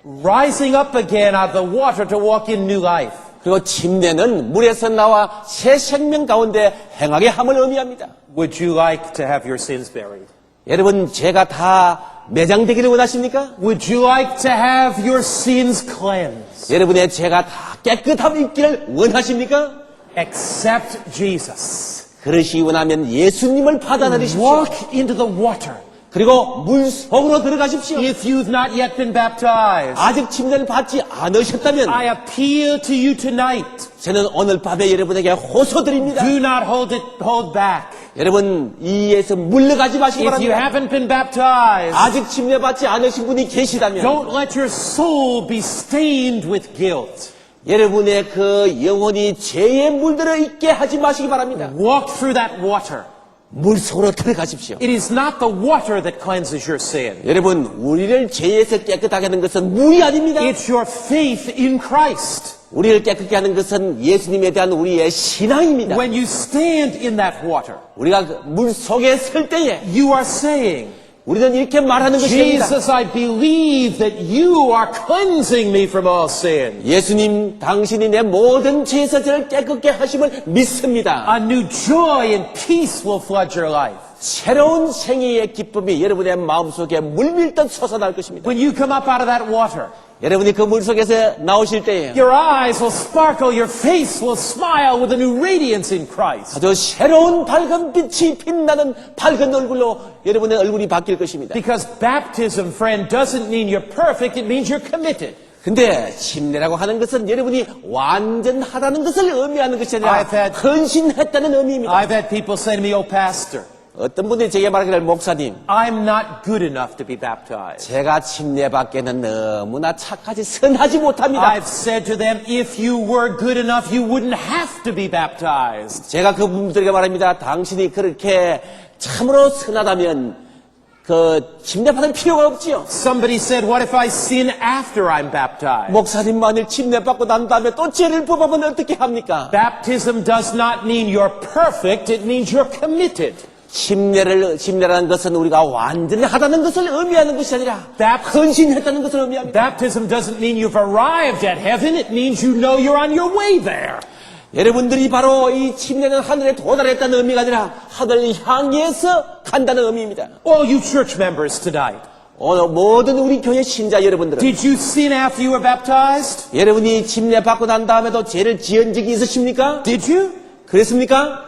rising up again out of the water to walk in new life. 그리고 침례는 물에서 나와 새 생명 가운데 행하게 함을 의미합니다. Would you like to have your sins buried? 여러분, 죄가 다 매장되기를 원하십니까? Would you like to have your sins cleansed? 여러분의 죄가 다 깨끗함 있기를 원하십니까? Accept Jesus. 그러시기 원하면 예수님을 받아들이십시오. Walk into the water. 그리고 물 속으로 들어가십시오. If you've not yet been baptized, 아직 침례를 받지 않으셨다면 I appeal to you tonight. 저는 오늘 밤에 여러분에게 호소드립니다. Do not hold back. 여러분, 이에서 물러가지 마시기 If you 바랍니다. haven't been baptized, 아직 침례 받지 않으신 분이 계시다면 don't let your soul be stained with guilt. 여러분의 그 영혼이 죄에 물들어 있게 하지 마시기 바랍니다. Walk through that water. 물 속으로 들어가십시오. It is not the water that cleanses your sin. 여러분, 우리를 죄에서 깨끗하게 하는 것은 물이 아닙니다. It's your faith in Christ. 우리를 깨끗게 하는 것은 예수님에 대한 우리의 신앙입니다. When you stand in that water, 우리가 그 물 속에 설 때에 you are saying, 우리는 이렇게 말하는 것입니다. Jesus, I believe that you are cleansing me from all sin. 예수님, 당신이 내 모든 죄에서 저를 깨끗게 하심을 믿습니다. A new joy and peace will flood your life. 새로운 생애의 기쁨이 여러분의 마음속에 물밀듯 솟아날 것입니다. When you come up out of that water, 여러분이 그 물 속에서 나오실 때에 your eyes will sparkle, your face will smile with a new radiance in Christ. 아주 새로운 밝은 빛이 빛나는 밝은 얼굴로 여러분의 얼굴이 바뀔 것입니다. Because baptism, friend, doesn't mean you're perfect, it means you're committed. 근데 침례라고 하는 것은 여러분이 완전하다는 것을 의미하는 것이 아니라 I've had- 헌신했다는 의미입니다. I've had people say to me, oh, pastor, 어떤 분들이 제게 말하기를 목사님, I'm not good enough to be baptized. 제가 침례 받기에는 너무나 착하지 선하지 못합니다. I've said to them, if you were good enough, you wouldn't have to be baptized. 제가 그분들에게 말합니다. 당신이 그렇게 참으로 선하다면 침례받을 필요가 없지요. Somebody said, what if I sin after I'm baptized? 목사님 만일 침례받고 난 다음에 또 죄를 범하면 어떻게 합니까? Baptism does not mean you're perfect, it means you're committed. 침례라는 것은 우리가 완전히 하다는 것을 의미하는 것이 아니라 헌신했다는 것을 의미합니다. Baptism doesn't mean you've arrived at heaven, it means you know you're on your way there. 여러분들이 바로 이 침례는 하늘에 도달했다는 의미가 아니라 하늘을 향해서 간다는 의미입니다. All you church members tonight, 오늘 모든 우리 교회 신자 여러분들은 did you sin after you were baptized? 여러분이 침례받고 난 다음에도 죄를 지은 적이 있으십니까? Did you? 그랬습니까?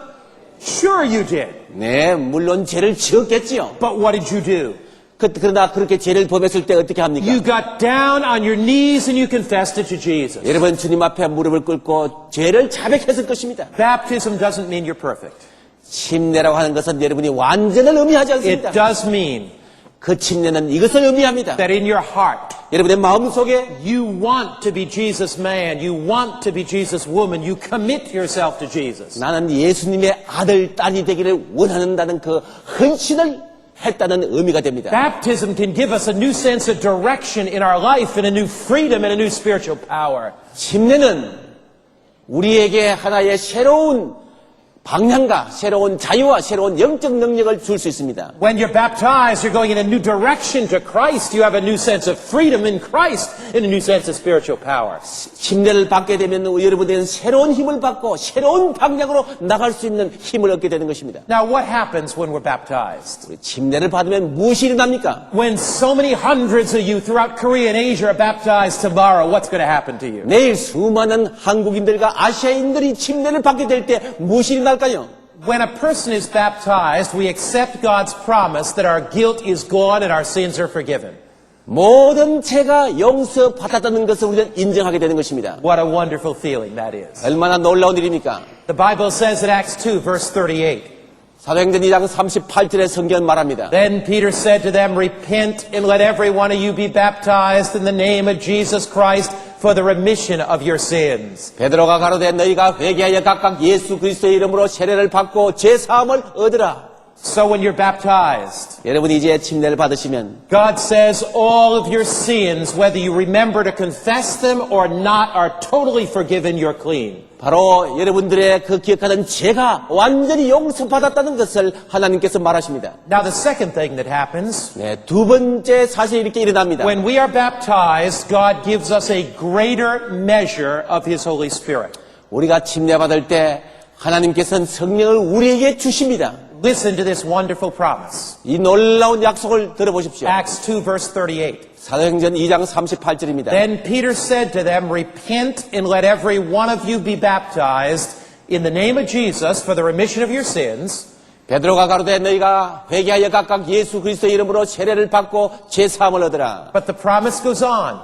Sure you did. 네, 물론 죄를 지었겠지요. But what did you do? 그러나 그렇게 죄를 범했을 때 어떻게 합니까? You got down on your knees and you confessed it to Jesus. 여러분 주님 앞에 무릎을 꿇고 죄를 자백했을 것입니다. Baptism doesn't mean you're perfect. 침례라고 하는 것은 여러분이 완전을 의미하지 It 않습니다. does mean 그 침례는 이것을 의미합니다. that in your heart, 여러분의 마음속에 you want to be Jesus' man, you want to be Jesus' woman, you commit yourself to Jesus. 나는 예수님의 아들, 딸이 되기를 원하는다는 그 헌신을 했다는 의미가 됩니다. Baptism can give us a new sense of direction in our life and a new freedom and a new spiritual power. 침례는 우리에게 하나의 새로운 방향과 새로운 자유와 새로운 영적 능력을 줄 수 있습니다. When you're baptized, you're going in a new direction to Christ. You have a new sense of freedom in Christ and a new sense of spiritual power. 침례를 받게 되면 여러분들은 새로운 힘을 받고 새로운 방향으로 나갈 수 있는 힘을 얻게 되는 것입니다. Now, what happens when we're baptized? 우리 침례를 받으면 무엇이 일어납니까? When so many hundreds of you throughout Korea and Asia are baptized tomorrow, what's going to happen to you? 내일 수많은 한국인들과 아시아인들이 침례를 받게 될 때 무엇이 일어날까요? When a person is baptized, we accept God's promise that our guilt is gone and our sins are forgiven. 모든 죄가 용서받았다는 것을 우리는 인정하게 되는 것입니다. What a wonderful feeling that is. 얼마나 놀라운 일입니까? The Bible says in Acts 2, verse 38, 사도행전 2장 38절에 성경 말합니다. Then Peter said to them, Repent and let every one of you be baptized in the name of Jesus Christ for the remission of your sins. 베드로가 가로되 너희가 회개하여 각각 예수 그리스도의 이름으로 세례를 받고 죄 사함을 얻으라. So when you're baptized, 여러분이 이제 침례를 받으시면 God says all of your sins, whether you remember to confess them or not, are totally forgiven, you're clean. 바로 여러분들의 그 기억하는 죄가 완전히 용서받았다는 것을 하나님께서 말하십니다. Now the second thing that happens, 네, 두 번째 사실이 이렇게 일어납니다. when we are baptized, God gives us a greater measure of His Holy Spirit. 우리가 침례 받을 때 하나님께서는 성령을 우리에게 주십니다. Listen to this wonderful promise. 이 놀라운 약속을 들어보십시오. Acts 2 verse 38. 사도행전 2장 38절입니다. Then Peter said to them, Repent and let every one of you be baptized in the name of Jesus for the remission of your sins. 베드로가 가로되 너희가 회개하여 각각 예수 그리스도의 이름으로 세례를 받고 죄 사함을 얻으라. But the promise goes on.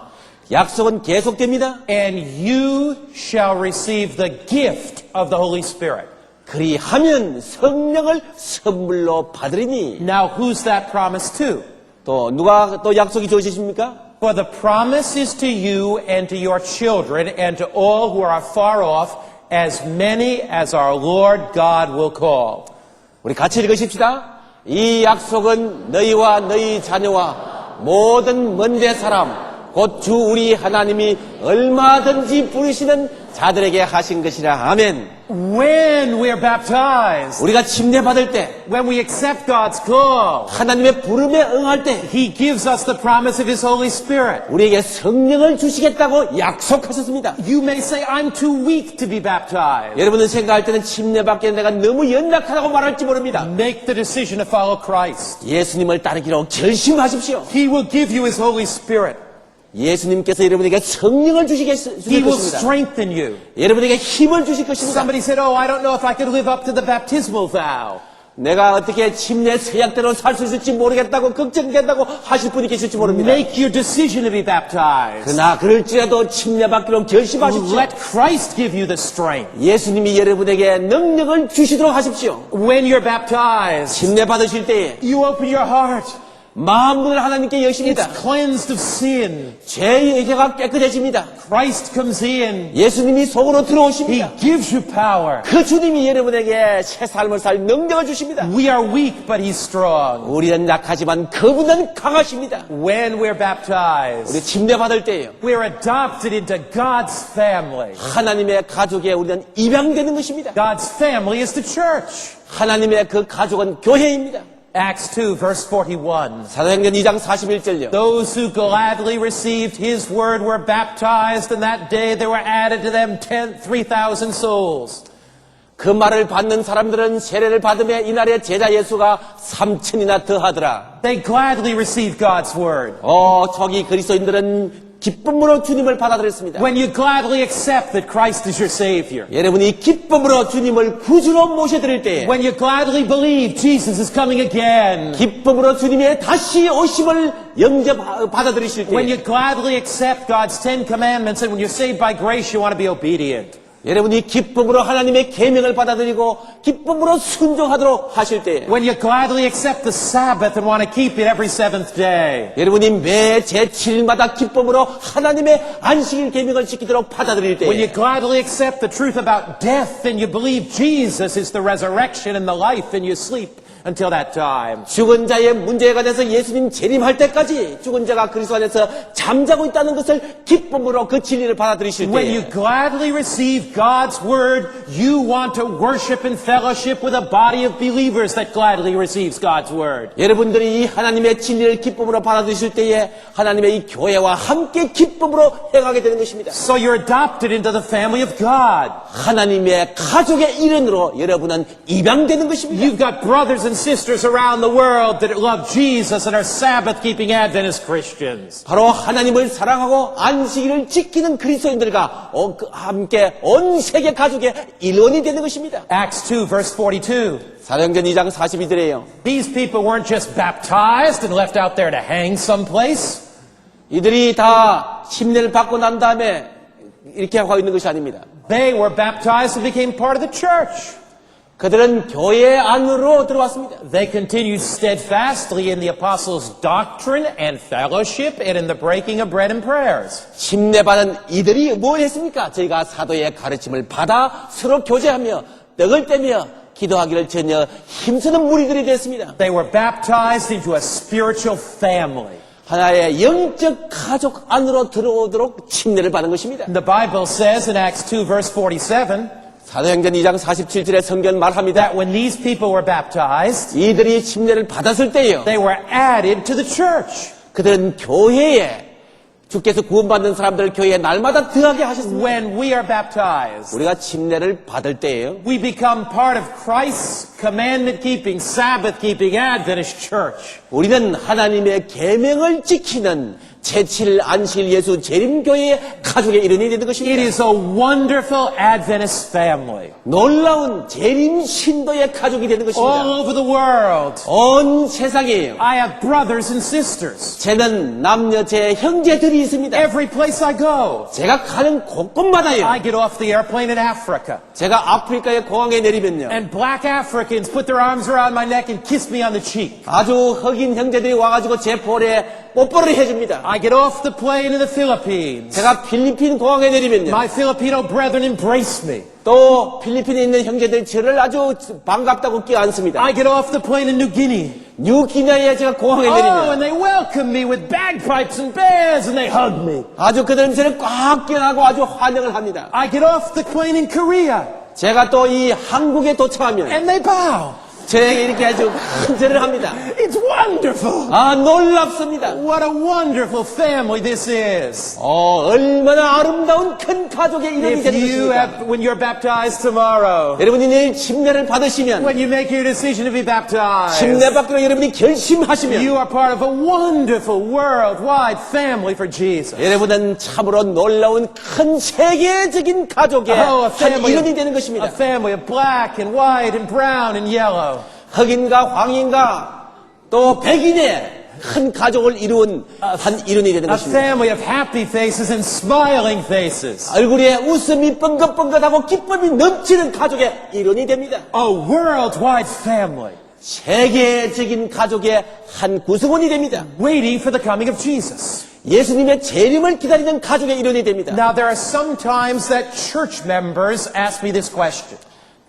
약속은 계속됩니다. And you shall receive the gift of the Holy Spirit. 그리하면 성령을 선물로 받으리니. Now who's that promise to? 또 누가 또 약속이 주어지십니까? For the promise is to you and to your children and to all who are far off, as many as our Lord God will call. 우리 같이 읽으십시다. 이 약속은 너희와 너희 자녀와 모든 먼데 사람 곧 주 우리 하나님이 얼마든지 부르시는 자들에게 하신 것이라. 아멘. When we are baptized, 우리가 침례 받을 때, when we accept God's call, 하나님의 부름에 응할 때 He gives us the promise of His Holy Spirit. 우리에게 성령을 주시겠다고 약속하셨습니다. You may say, I'm too weak to be baptized. 여러분은 생각할 때는 침례 받기에 내가 너무 연약하다고 말할지 모릅니다. Make the decision to follow Christ. 예수님을 따르기로 결심하십시오. He will give you His Holy Spirit. 예수님께서 여러분에게 성령을 He 주실 will 것입니다. strengthen you. 여러분에게 힘을 주실 것입니다. Somebody said, I don't know if I could live up to the baptismal vow. 내가 어떻게 침례 서약대로 살 수 있을지 모르겠다고 걱정된다고 하실 분이 계실지 모릅니다. Make your decision to be baptized. 그러나 그럴지라도 침례 받기로 결심하십시오. Let Christ give you the strength. 예수님이 여러분에게 능력을 주시도록 하십시오. When you're baptized, 침례 받으실 때에 you open your heart. 마음문을 하나님께 여십니다. It's cleansed of sin. 죄의 의가 깨끗해집니다. Christ comes in. 예수님이 속으로 He 들어오십니다. gives you power. 그 주님이 여러분에게 새 삶을 살 능력을 주십니다. We are weak, but He's strong. 우리는 약하지만 그분은 강하십니다. When we're baptized, 우리 침례받을 때예요. we're adopted into God's family. 하나님의 가족에 우리는 입양되는 것입니다. God's family is the church. 하나님의 그 가족은 교회입니다. Acts 2, verse 41. 사도행전 2장 41절요. Those who gladly received His word were baptized, and that day there were added to them 3,000 souls. 그 말을 받는 사람들은 세례를 받음에 이날에 제자 예수가 3,000이나 더하더라. They gladly received God's word. 저기 그리스도인들은 기쁨으로 주님을 받아들였습니다. When you gladly accept that Christ is your Savior. 여러분이 기쁨으로 주님을 구주로 모셔드릴 때에 When you gladly believe Jesus is coming again. 기쁨으로 주님의 다시 오심을 받아들이실 When 때에 you gladly accept God's 10 commandments, and when you're saved by grace, you want to be obedient. 여러분이 기쁨으로 하나님의 계명을 받아들이고 기쁨으로 순종하도록 하실 때에 When you gladly accept the Sabbath and want to keep it every seventh day. 여러분이 매 제7일마다 기쁨으로 하나님의 안식일 계명을 지키도록 받아들일 When you 때에 gladly accept the truth about death and you believe Jesus is the resurrection and the life and you sleep until that time. 죽은 자의 문제가 돼서 예수님 재림할 때까지 죽은 자가 그리스도 안에서 잠자고 있다는 것을 기쁨으로 그 진리를 받아들이실 When you 때에 gladly receive God's word, you want to worship and fellowship with a body of believers that gladly receives God's word. 여러분들이 이 하나님의 진리를 기쁨으로 받아들이실 때에 하나님의 이 교회와 함께 기쁨으로 행하게 되는 것입니다. So you're adopted into the family of God. 하나님의 가족의 일원으로 여러분은 입양되는 것입니다. You've got brothers and sisters around the world that love Jesus and are Sabbath-keeping Adventist Christians. 바로 하나님을 사랑하고 안식일을 지키는 그리스도인들과 함께 온 세계 가족의 일원이 되는 것입니다. Acts 2, verse 42. 사도행전 2장 42절에요. These people weren't just baptized and left out there to hang someplace. 이들이 다 침례를 받고 난 다음에 이렇게 하고 있는 것이 아닙니다. They were baptized and became part of the church. 그들은 교회 안으로 들어왔습니다. They continued steadfastly in the apostles' doctrine and fellowship and in the breaking of bread and prayers. 침례받은 이들이 뭘 했습니까? 저희가 사도의 가르침을 받아 서로 교제하며 떡을 떼며 기도하기를 전혀 힘쓰는 무리들이 됐습니다. They were baptized into a spiritual family. 하나의 영적 가족 안으로 들어오도록 침례를 받은 것입니다. The Bible says in Acts 2, verse 47, 사도행전 2장 47절에 성경 말합니다. that when these people were baptized, 이들이 침례를 받았을 때요. they were added to the church. 그들은 교회에 주께서 구원받는 사람들 교회에 날마다 더하게 하셨습니다. When we are baptized, 우리가 침례를 받을 때예요. we become part of Christ's commandment-keeping, Sabbath-keeping Adventist church. 우리는 하나님의 계명을 지키는 제7일 안식일 예수 재림교회의 가족의 일원이 되는 It 것입니다. is a wonderful Adventist family. 놀라운 재림 신도의 가족이 되는 All 것입니다. over the world. 온 세상이에요. I have brothers and sisters. 저는 남녀 제 형제들이 있습니다. Every place I go. 제가 가는 곳곳마다요. I get off the airplane in Africa. 제가 아프리카의 공항에 내리면요. And black Africans put their arms around my neck and kiss me on the cheek. 아주 흑인 형제들이 와가지고 제 볼에 뽀뽀를 해줍니다. I get off the plane in the Philippines. 제가 필리핀 공항에 내리면요. My Filipino brethren embrace me. 또 필리핀에 있는 형제들이 저를 아주 반갑다고 껴안습니다. I get off the plane in New Guinea. 뉴기니아에 제가 공항에 Oh, and 내리면 they welcome me with bagpipes and bands and they hug me. 아주 그들은 저를 꽉 껴안고 아주 환영을 합니다. I get off the plane in Korea 제가 또 이 한국에 도착하면 and they bow. 저에게 이렇게 아주 큰절을 합니다. It's wonderful. 아, 놀랍습니다. What a wonderful family this is. 얼마나 아름다운 큰 가족의 일원이 If 되는 you 것입니까? have, when you're baptized tomorrow, 여러분이 내일 침례를 받으시면 when you make your decision to be baptized, 침례 받기로 여러분이 결심하시면 you are part of a wonderful worldwide family for Jesus. 여러분은 참으로 놀라운 큰 세계적인 가족의 Oh, 한 일원이 되는 것입니다. a family of black and white and brown and yellow. 흑인과 황인과 또 백인의 큰 가족을 이루은 한 일원이 되는 A 것입니다. family of happy faces and smiling faces. 얼굴에 웃음이 뻥긋뻥긋하고 기쁨이 넘치는 가족의 일원이 됩니다. A worldwide family. 세계적인 가족의 한 구성원이 됩니다. waiting for the coming of Jesus. 예수님의 재림을 기다리는 가족의 일원이 됩니다. Now, there are some times that church members ask me this question.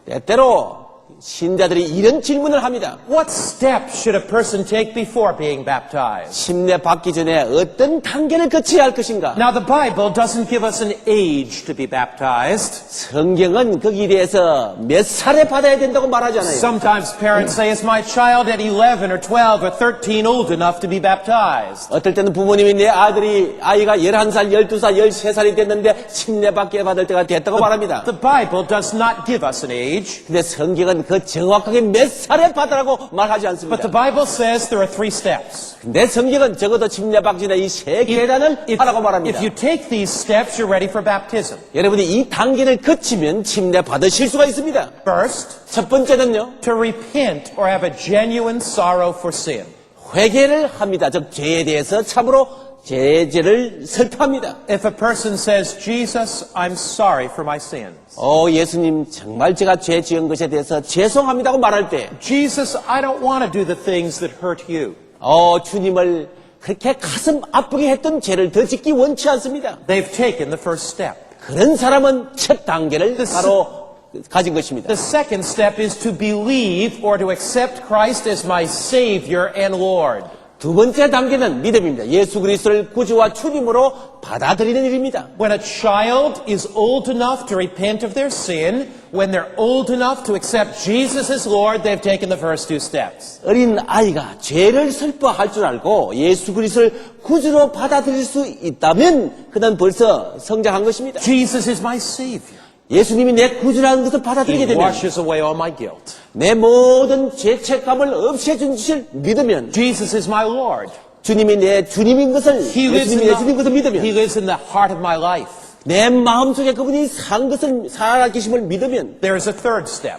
때때로 신자들이 이런 질문을 합니다. What steps should a person take before being baptized? 침례 받기 전에 어떤 단계를 거쳐야 할 것인가? Now, the Bible doesn't give us an age to be baptized. 성경은 거기에 대해서 몇 살에 받아야 된다고 말하지 않아요. Sometimes parents say, is my child at 11 or 12 or 13 old enough to be baptized? 어떨 때는 부모님이 내 아이가 11살, 12살, 13살이 됐는데 침례 받을 때가 됐다고 말합니다. The Bible does not give us an age, 근데 성경은 그 정확하게 몇 살에 받으라고 말하지 but the 않습니다. Bible says there are 3 steps. 근데 성경은 적어도 침례 받기 전에 이 세 계단을 하라고 말합니다. If you take these steps, you're ready for baptism. 여러분이 이 단계를 거치면 침례 받으실 수가 있습니다. First, 첫 번째는요, to repent or have a genuine sorrow for sin. 회개를 합니다. 즉 죄에 대해서 참으로 죄를 설파합니다. If a person says, Jesus, I'm sorry for my sins. 예수님 정말 제가 죄 지은 것에 대해서 죄송합니다고 말할 때 Jesus, I don't want to do the things that hurt you. 주님을 그렇게 가슴 아프게 했던 죄를 더 짓기 원치 않습니다. They've taken the first step. 그런 사람은 첫 단계를 바로 가진 것입니다. The second step is to believe or to accept Christ as my Savior and Lord. 두 번째 단계는 믿음입니다. 예수 그리스도를 구주와 주님으로 받아들이는 일입니다. When a child is old enough to repent of their sin, when they're old enough to accept Jesus as Lord, they've taken the first 2 steps. 어린 아이가 죄를 슬퍼할 줄 알고 예수 그리스도를 구주로 받아들일 수 있다면 그는 벌써 성장한 것입니다. Jesus is my Savior. 예수님이 내 구주라는 것을 받아들이게 He 되면 washes away all my guilt. 내 모든 죄책감을 없애준 것을 믿으면 Jesus is my Lord. 주님이 내 주님인 것을 예수님이 내 주님인 것을 He 믿으면 lives in the heart of my life. 내 마음속에 그분이 살아 계심을 믿으면 There is a third step.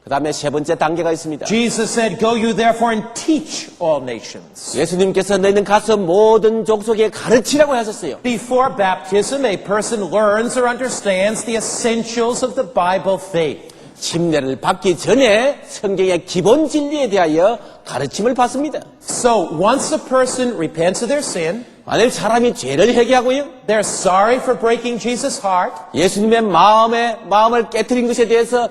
그 다음에 세 번째 단계가 있습니다. Jesus said, go you therefore and teach all nations. 예수님께서 너희는 가서 모든 족속에 가르치라고 하셨어요. Before baptism, a person learns or understands the essentials of the Bible faith. 침례를 받기 전에 성경의 기본 진리에 대하여 가르침을 받습니다. So once a person repents of their sin, 만일 사람이 죄를 회개하고요, they're sorry for breaking Jesus' heart, 예수님의 마음을 깨트린 것에 대해서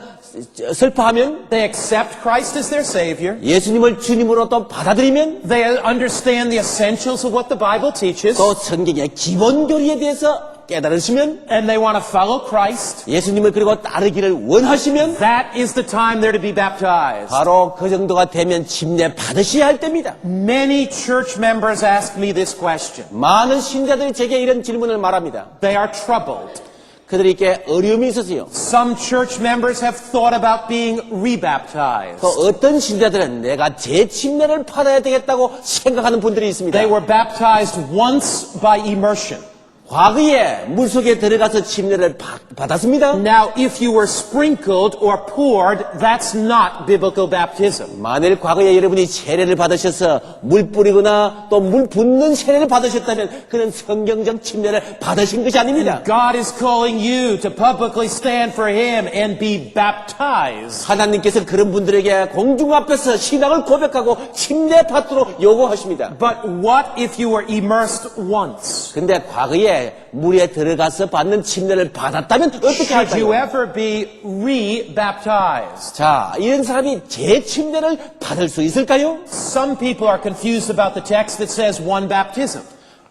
슬퍼하면, they accept Christ as their Savior, 예수님을 주님으로 또 받아들이면, they understand the essentials of what the Bible teaches, 또 성경의 기본 교리에 대해서 깨달으시면, and they want to follow Christ, 예수님을 그리고 따르기를 원하시면, that is the time they're to be baptized. 바로 그 정도가 되면 침례 받으셔야 할 때입니다. Many church members ask me this question. 많은 신자들이 제게 이런 질문을 말합니다. They are troubled. 그들에게 어려움이 있었어요. Some church members have thought about being rebaptized. 또 어떤 신자들은 내가 재침례를 받아야 되겠다고 생각하는 분들이 있습니다. They were baptized once by immersion. 과거에 물속에 들어가서 침례를 받았습니다. Now, if you were sprinkled or poured, that's not biblical baptism. 만일 과거에 여러분이 세례를 받으셔서 물 뿌리거나 또 물 붓는 세례를 받으셨다면 그는 성경적 침례를 받으신 것이 아닙니다. God is calling you to publicly stand for Him and be baptized. 하나님께서 그런 분들에게 공중 앞에서 신앙을 고백하고 침례 받도록 요구하십니다. But what if you were immersed once? 근데 과거에 물에 들어가서 받는 침례를 받았다면 어떻게 Should you 할까요? ever be re-baptized? 자, 이런 사람이 재침례를 받을 수 있을까요? Some people are confused about the text that says one baptism.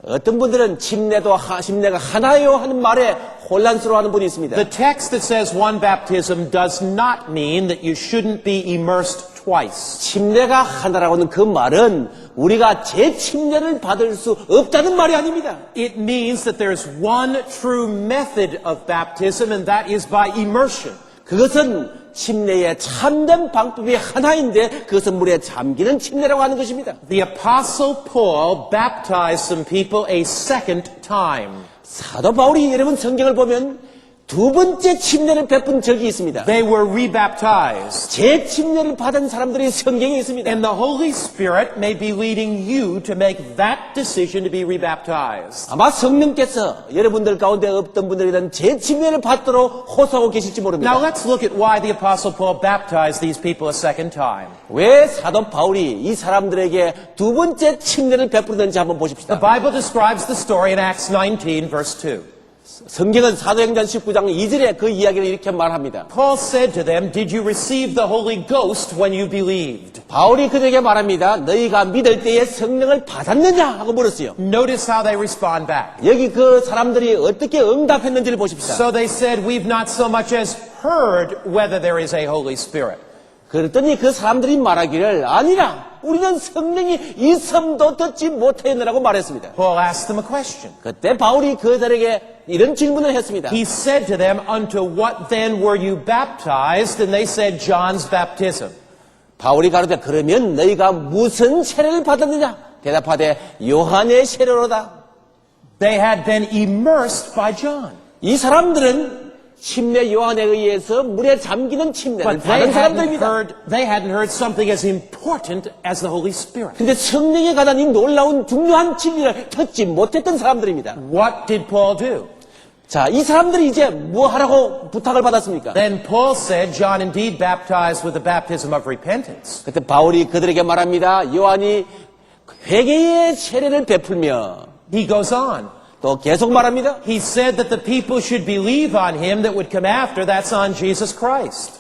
어떤 분들은 침례가 하나요 하는 말에 혼란스러워하는 분이 있습니다. The text that says one baptism does not mean that you shouldn't be immersed twice. 침례가 하나라고는 그 말은 우리가 재침례를 받을 수 없다는 말이 아닙니다. It means that there's one true method of baptism, and that is by immersion. 그것은 침례의 참된 방법이 하나인데 그것은 물에 잠기는 침례라고 하는 것입니다. The Apostle Paul baptized some people a second time. 사도 바울이 여러분 성경을 보면 두 번째 침례를 베푼 적이 있습니다. They were rebaptized. 재침례를 받은 사람들이 성경에 있습니다. And the Holy Spirit may be leading you to make that decision to be rebaptized. 아마 성령께서 여러분들 가운데 어떤 분들이든 재침례를 받도록 호소하고 계실지 모릅니다. Now let's look at why the Apostle Paul baptized these people a second time. 왜 사도 바울이 이 사람들에게 두 번째 침례를 베푸는지 한번 보십시다. The Bible describes the story in Acts 19, verse 2. 성경은 사도행전 19장 2절에 그 이야기를 이렇게 말합니다. Paul said to them, Did you receive the Holy Ghost when you believed? 바울이 그들에게 말합니다. 너희가 믿을 때에 성령을 받았느냐 하고 물었어요. Notice how they respond back. 여기 그 사람들이 어떻게 응답했는지를 보십시다. So they said, We've not so much as heard whether there is a Holy Spirit. 그랬더니 그 사람들이 말하기를 아니라 우리는 성령이 있음도 듣지 못했느라고 말했습니다. Paul asked them a question. 그때 바울이 그들에게 이런 질문을 했습니다. He said to them, Unto what then were you baptized? And they said, John's baptism. 바울이 가로되 그러면 너희가 무슨 세례를 받았느냐? 대답하되 요한의 세례로다. They had been immersed by John. 이 사람들은 침례 요한에 의해서 물에 잠기는 침례를 But they 받은 사람들입니다. hadn't heard something as important as the Holy Spirit. 근데 성령에 관한 이 놀라운 중요한 진리를 듣지 못했던 사람들입니다. What did Paul do? 자, 이 사람들이 이제 뭐 하라고 부탁을 받았습니까? Then Paul said, John indeed baptized with the baptism of repentance. 그때 바울이 그들에게 말합니다. 요한이 회개의 세례를 베풀며 He goes on. 또 계속 말합니다. He said that the people should believe on him that would come after. That's on Jesus Christ.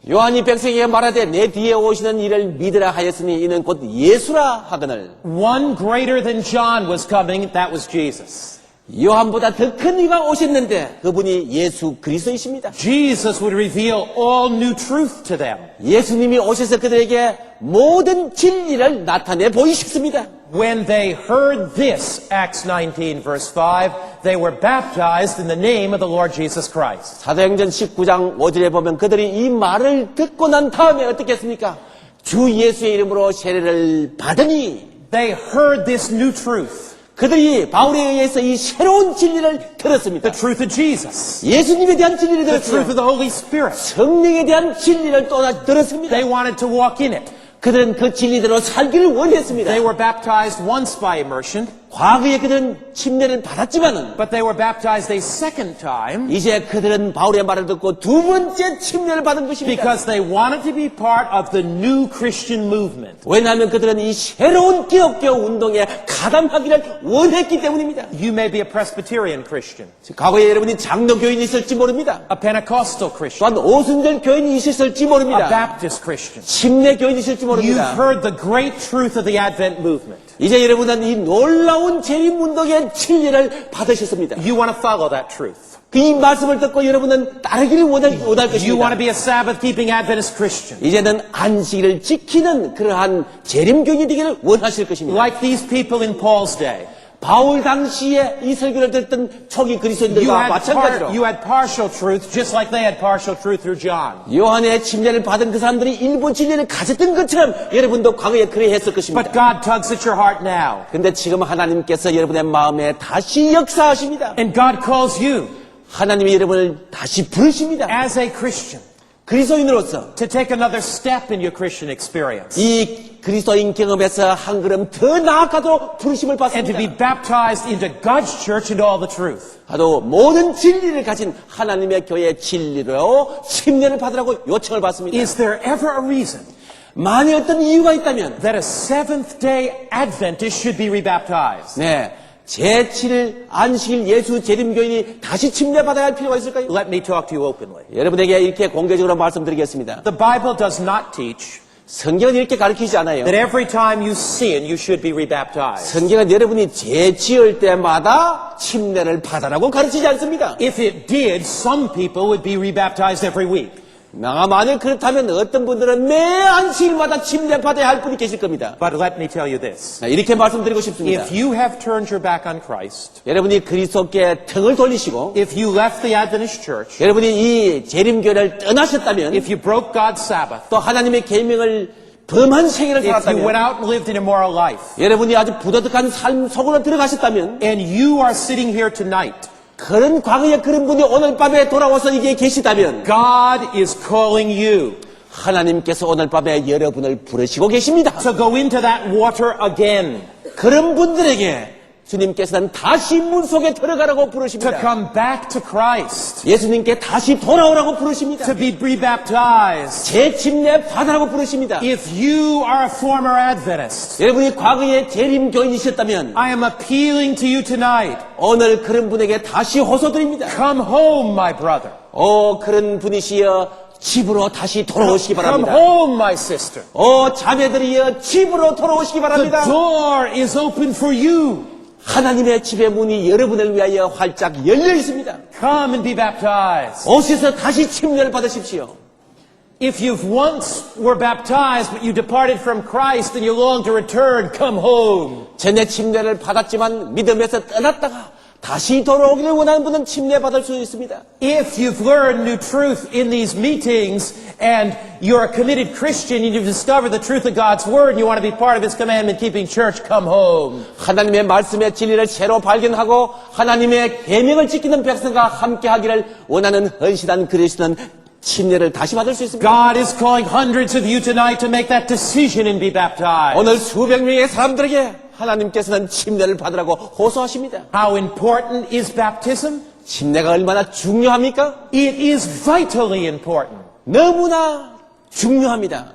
요한이 백성에게 말하되 내 뒤에 오시는 이를 믿으라 하였으니 이는 곧 예수라 하거늘. One greater than John was coming. That was Jesus. 요한보다 더 큰 이가 오셨는데 그분이 예수 그리스도이십니다. Jesus would reveal all new truth to them. 예수님이 오셔서 그들에게 모든 진리를 나타내 보이셨습니다. When they heard this, Acts 19 verse 5, they were baptized in the name of the Lord Jesus Christ. 사도행전 19장 5절에 보면 그들이 이 말을 듣고 난 다음에 어떻게 했습니까? 주 예수의 이름으로 세례를 받으니 They heard this new truth, 그들이 바울에 의해서 이 새로운 진리를 들었습니다. the truth of Jesus, 예수님에 대한 진리를 the truth 들었습니다. of the Holy Spirit. 성령에 대한 진리를 또 들었습니다. They wanted to walk in it. 그들은 그 진리대로 살기를 원했습니다. They were baptized once by immersion, 과거에 그들은 침례를 받았지만은 but they were baptized a second time 이제 그들은 바울의 말을 듣고 두 번째 침례를 받은 것입니다. because they wanted to be part of the new Christian movement. 왜냐하면 그들은 이 새로운 기독교 운동에 가담하기를 원했기 때문입니다. You may be a Presbyterian Christian, 과거에 여러분이 장로교인이 있을지 모릅니다. a Pentecostal Christian, 또한 오순절 교인이 있을지 a 모릅니다. Baptist Christian. 침례 교인이 있을지 You've 모릅니다. heard the great truth of the Advent movement. 이제 여러분은 이 놀라운 재림운동의 진리를 받으셨습니다. You want to follow that truth. 이 말씀을 듣고 여러분은 따르기를 원할 You want 것입니다. to be a Sabbath-keeping Adventist Christian. 이제는 안식일을 지키는 그러한 재림교인이 되기를 원하실 것입니다. Like these people in Paul's day. 바울 당시에 이 설교를 듣던 초기 그리스도인들과 마찬가지로 You had partial truth, just like they had partial truth through John. 요한의 침례를 받은 그 사람들이 일부 진리를 가졌던 것처럼 여러분도 과거에 그래 했을 것입니다. But God tugs at your heart now. 근데 지금 하나님께서 여러분의 마음에 다시 역사하십니다. And God calls you, 하나님이 여러분을 다시 부르십니다. as a Christian, 그리스도인으로서 to take another step in your Christian experience. 이 그리스도인 경험에서 한 걸음 더 나아가도록 부르심을 And to be 받습니다. baptized into God's church into all the truth. 바로 모든 진리를 가진 하나님의 교회 진리로 침례를 받으라고 요청을 받습니다. Is there ever a reason 만약 어떤 이유가 있다면 that a Seventh-day Adventist should be rebaptized? 네, 제7일 안식일 예수 재림교인이 다시 침례받아야 할 필요가 있을까요? Let me talk to you openly. 여러분에게 이렇게 공개적으로 말씀드리겠습니다. The Bible does not teach 성경은 이렇게 가르치지 않아요. that every time you sin, you should be rebaptized. 성경은 여러분이 죄 지을 때마다 침례를 받아라고 가르치지 않습니다. If it did, some people would be rebaptized every week. 만약 그렇다면 어떤 분들은 매 안식일마다 침례받아야 할 분이 계실 겁니다. But let me tell you this. 이렇게 말씀드리고 싶습니다. If you have turned your back on Christ, 여러분이 그리스도께 등을 돌리시고 if you left the Adventist church, 여러분이 이 재림교를 떠나셨다면 if you broke God's Sabbath, 또 하나님의 계명을 범한 생애를 if you went 살았다면 out and lived an immoral life, 여러분이 아주 부도덕한 삶 속으로 들어가셨다면 and you are sitting here tonight, 그런 과거에 그런 분이 오늘 밤에 돌아와서 이게 계시다면 God is calling you 하나님께서 오늘 밤에 여러분을 부르시고 계십니다. to go into that water again, 그런 분들에게 주님께서는 다시 물속에 들어가라고 to 부르십니다. come back to Christ, 예수님께 다시 돌아오라고 부르십니다. to be rebaptized. 재침례 받으라고 부르십니다. If you are a former Adventist, 여러분이 과거에 재림교인이셨다면 I am appealing to you tonight. 오늘 그런 분에게 다시 호소드립니다. Come home, my brother. 그런 분이시여 집으로 다시 돌아오시기 Come 바랍니다. home, my sister. 자매들이여 집으로 돌아오시기 The 바랍니다. door is open for you. 하나님의 집의 문이 여러분을 위하여 활짝 열려 있습니다. Come and be baptized. 오셔서 다시 침례를 받으십시오. If you've once were baptized, but you departed from Christ and you long to return, come home. 전에 침례를 받았지만 믿음에서 떠났다가 다시 돌아오기를 원하는 분은 침례 받을 수 있습니다. If you've learned new truth in these meetings and you're a committed Christian and you've discovered the truth of God's Word and you want to be part of His commandment-keeping church, come home. 하나님의 말씀의 진리를 새로 발견하고 하나님의 계명을 지키는 백성과 함께하기를 원하는 헌신한 그리스도는 침례를 다시 받을 수 있습니다. God is calling hundreds of you tonight to make that decision and be baptized. 오늘 수백 명의 사람들에게 하나님께서는 침례를 받으라고 호소하십니다. How important is baptism? 침례가 얼마나 중요합니까? It is vitally important. 너무나 중요합니다.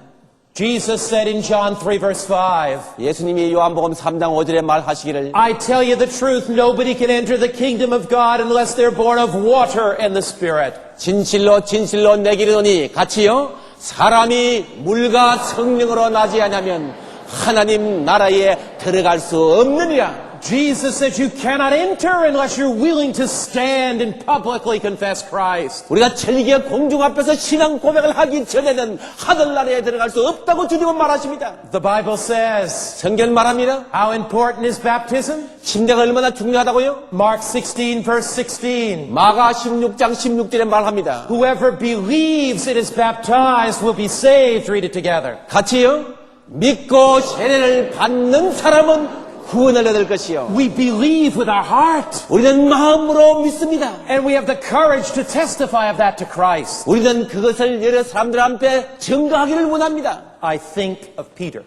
Jesus said in John 3 verse 5, 예수님이 요한복음 3장 5절에 말하시기를 I tell you the truth, nobody can enter the kingdom of God unless they're born of water and the Spirit. 진실로 진실로 내게 이르노니 같이요 사람이 물과 성령으로 나지 않으면 하나님 나라에 들어갈 수 없느니라. Jesus said you cannot enter unless you're willing to stand and publicly confess Christ. 우리가 절기의 공중 앞에서 신앙 고백을 하기 전에는 하늘나라에 들어갈 수 없다고 주님은 말하십니다. The Bible says, 성경 말합니다. how important is baptism? 침례가 얼마나 중요하다고요? Mark 16 verse 16. 마가 16장 16절에 말합니다. Whoever believes and is baptized will be saved. Read it together. 같이요. 믿고 세례를 받는 사람은 구원을 얻을 것이요. We believe with our heart. 우리는 마음으로 믿습니다. And we have the courage to testify of that to Christ. 우리는 그것을 여러 사람들 앞에 증거하기를 원합니다. I think of Peter.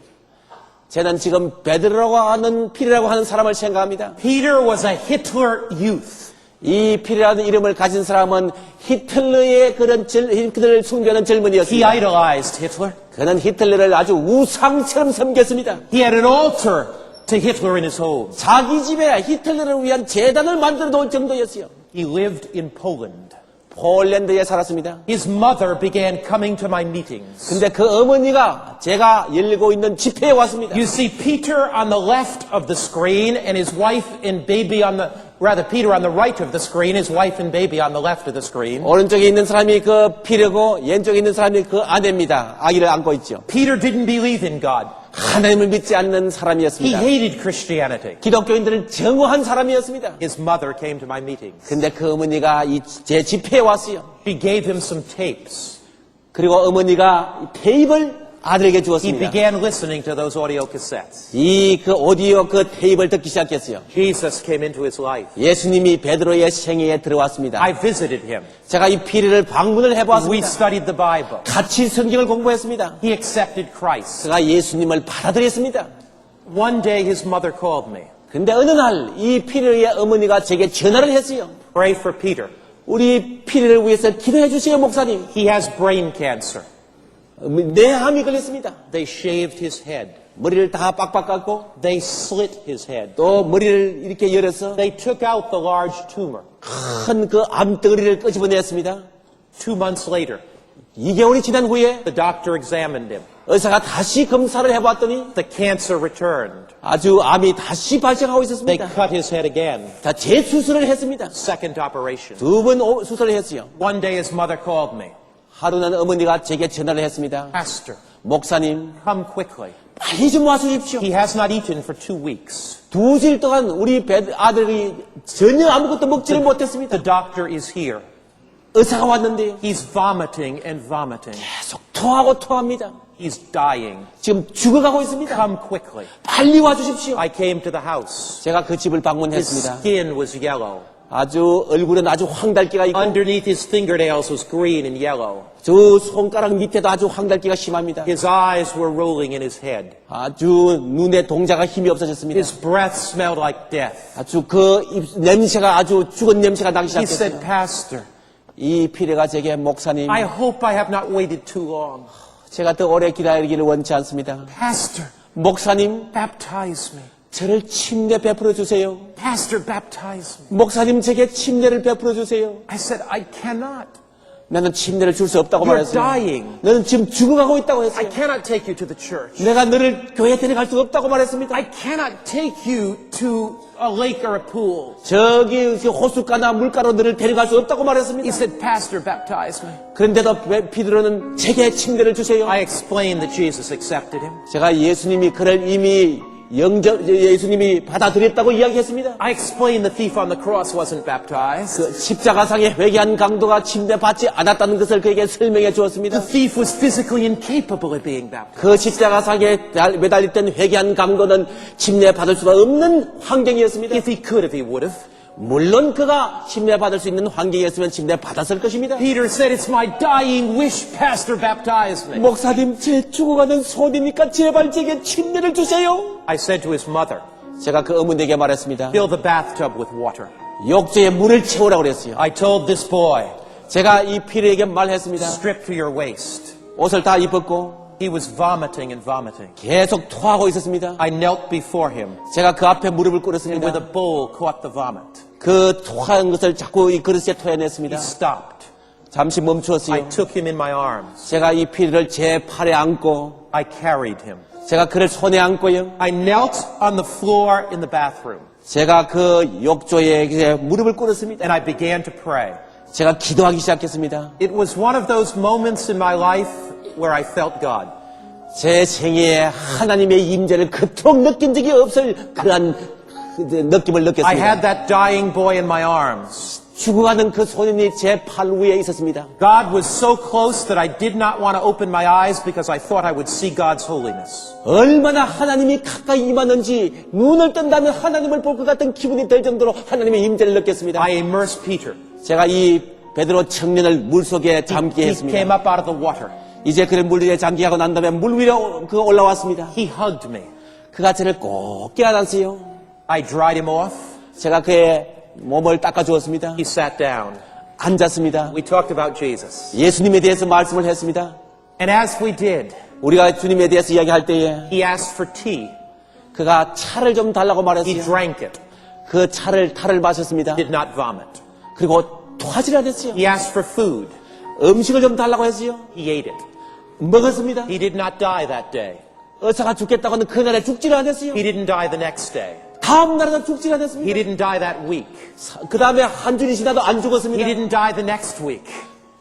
저는 지금 베드로라고 하는 피리라고 하는 사람을 생각합니다. Peter was a Hitler youth. 이 피리라는 이름을 가진 사람은 히틀러의 히틀러를 숭배하는 He 젊은이였습니다. idolized Hitler. 그는 히틀러를 아주 우상처럼 섬겼습니다. He had an altar to Hitler in his home. 자기 집에 히틀러를 위한 재단을 만들어 놓을 정도였어요. He lived in Poland. 폴란드에 살았습니다. His mother began coming to my meetings. 근데 그 어머니가 제가 열리고 있는 집회에 왔습니다. You see Peter on the left of the screen and his wife and baby on the, rather Peter on the right of the screen, his wife and baby on the left of the screen. 오른쪽에 있는 사람이 그 피르고 왼쪽에 있는 사람이 그 아내입니다. 아기를 안고 있죠. Peter didn't believe in God. 하나님을 믿지 않는 He 사람이었습니다. hated Christianity. 기독교인들을 정오한 사람이었습니다. His mother came to my meetings. 근데 그 어머니가 제 집회에 왔어요. She gave him some tapes. 그리고 어머니가 테이프를 아들에게 He 주었습니다. began listening to those audio cassettes. 그 오디오 그 테이프를 듣기 시작했어요. Jesus came into his life. 예수님이 베드로의 생애에 들어왔습니다. I visited him. 제가 이 피리를 방문을 We 해보았습니다. studied the Bible. 같이 성경을 공부했습니다. He accepted Christ. 제가 예수님을 받아들였습니다. One day his mother called me. 근데 어느 날 이 피리의 어머니가 제게 전화를 했어요. Pray for Peter. 우리 피리를 위해서 기도해 주세요, 목사님. He has brain cancer. 뇌암이 걸렸습니다. They shaved his head. 머리를 다 빡빡 깎고 They slit his head. 또 머리를 이렇게 열어서 They took out the large tumor. 큰 그 암덩어리를 끄집어냈습니다. 2 months later, 2개월이 지난 후에 the doctor examined him. 의사가 다시 검사를 해봤더니 The cancer returned. 아주 암이 다시 발생하고 They 있었습니다. cut his head again. 다 재수술을 했습니다. Second operation. 2번 수술을 했어요. One day his mother called me. 하루는 어머니가 제게 전화를 했습니다. Pastor, 목사님, come quickly. 빨리 좀 와주십시오. He has not eaten for 2 weeks. 2주일 동안 우리 아들이 전혀 아무것도 먹지를 못했습니다. The doctor is here. 의사가 왔는데요. He's vomiting and vomiting. 계속 토하고 토합니다. He's dying. 지금 죽어가고 있습니다. Come quickly. 빨리 와주십시오. I came to the house. 제가 그 집을 His 방문했습니다. skin was yellow. 아주 얼굴엔 아주 황달기가 있고 Underneath his fingernails was green and yellow. 저 손가락 밑에도 아주 황달기가 심합니다. His eyes were rolling in his head. 아주 눈에 동자가 힘이 없어졌습니다. His breath smelled like death. 아주 냄새가 아주 죽은 냄새가 나기 He said, 시작했어요. Pastor, 이 피레가 제게 목사님, I hope I have not waited too long. 제가 더 오래 기다리기를 원치 않습니다. Pastor, 목사님, baptize me. 저를 침례 베풀어 주세요. Pastor, baptize me. 목사님, 제게 침례를 베풀어 주세요. I said, I cannot. 나는 침례를 줄 수 없다고 You're 말했어요. dying. 너는 지금 죽어가고 있다고 I 했어요. cannot take you to the church. 내가 너를 교회에 데려갈 수 없다고 말했습니다. I cannot take you to a lake or a pool. 저기 호숫가나 물가로 너를 데려갈 수 없다고 He 말했습니다. said, Pastor, baptize me. 그런데도 베드로는 제게 침례를 주세요. I explained that Jesus accepted him. 제가 예수님이 그를 이미 예수님이 받아들였다고 이야기했습니다. I explained the thief on the cross wasn't baptized. 그 십자가상의 회개한 강도가 침례받지 않았다는 것을 그에게 설명해 주었습니다. The thief was physically incapable of being baptized. 그 십자가상에 매달렸던 회개한 강도는 침례받을 수가 없는 환경이었습니다. If he could have, he would have. 물론 그가 침례받을 수 있는 환경이었으면 침례받았을 것입니다. Peter said, it's my dying wish, Pastor, baptize me. 목사님, 제 죽어가는 손이니까 제발 제게 침례를 주세요. I said to his mother, 제가 그 어머니에게 말했습니다. fill the bathtub with water. 욕조에 물을 채우라고 그랬어요. I told this boy, 제가 이 피레에게 말했습니다. strip to your waist. 옷을 다 입었고 He was vomiting and vomiting. 계속 토하고 있었습니다. I knelt before him 제가 그 앞에 무릎을 and with a 꿇었습니다. bowl caught the vomit. 그 토한 것을 자꾸 이 그릇에 He 토해냈습니다. stopped. 잠시 I 멈추었어요. took him in my arms. 제가 이 피를 제 팔에 안고 I carried him. 제가 그를 손에 안고요. I knelt on the floor in the bathroom 제가 그 욕조에 이제 무릎을 꿇었습니다. and I began to pray. 제가 기도하기 시작했습니다. It was one of those moments in my life where I felt God. 제 생애에 하나님의 임재를 그토록 느낀 적이 없을 그러한 느낌을 I 느꼈습니다. had that dying boy in my arms. 죽어가는 그 소년이 제 팔 위에 있었습니다. God was so close that I did not want to open my eyes because I thought I would see God's holiness. 얼마나 하나님이 가까이 임하는지 눈을 뜬다면 하나님을 볼 것 같은 기분이 들 정도로 하나님의 임재를 느꼈습니다. I immersed Peter. 제가 이 베드로 청년을 물속에 잠기게 He came 했습니다. up out of the water. 이제 그를 물 위에 잠기하고 난 다음에 물 위로 그 올라왔습니다. He hugged me. 그가 저를 꼭 껴안았어요. I dried him off. 제가 그의 몸을 닦아주었습니다. He sat down. 앉았습니다. We talked about Jesus. 예수님에 대해서 말씀을 했습니다. And as we did, 우리가 주님에 대해서 이야기할 때에 he asked for tea. 그가 차를 좀 달라고 He 말했어요. drank it. 그 탈을 마셨습니다. Did not vomit. 그리고 토하지 않았어요. He asked for food. 음식을 좀 달라고 했어요. He ate it. 먹었습니다. He did not die that day. 의사가 죽겠다고 하는 그날에 죽질 않았어요. He didn't die the next day. 다음 날에도 죽질 He 않았습니다. didn't die that week. 그 다음에 한 주일이 지나도 안 He 죽었습니다. didn't die the next week.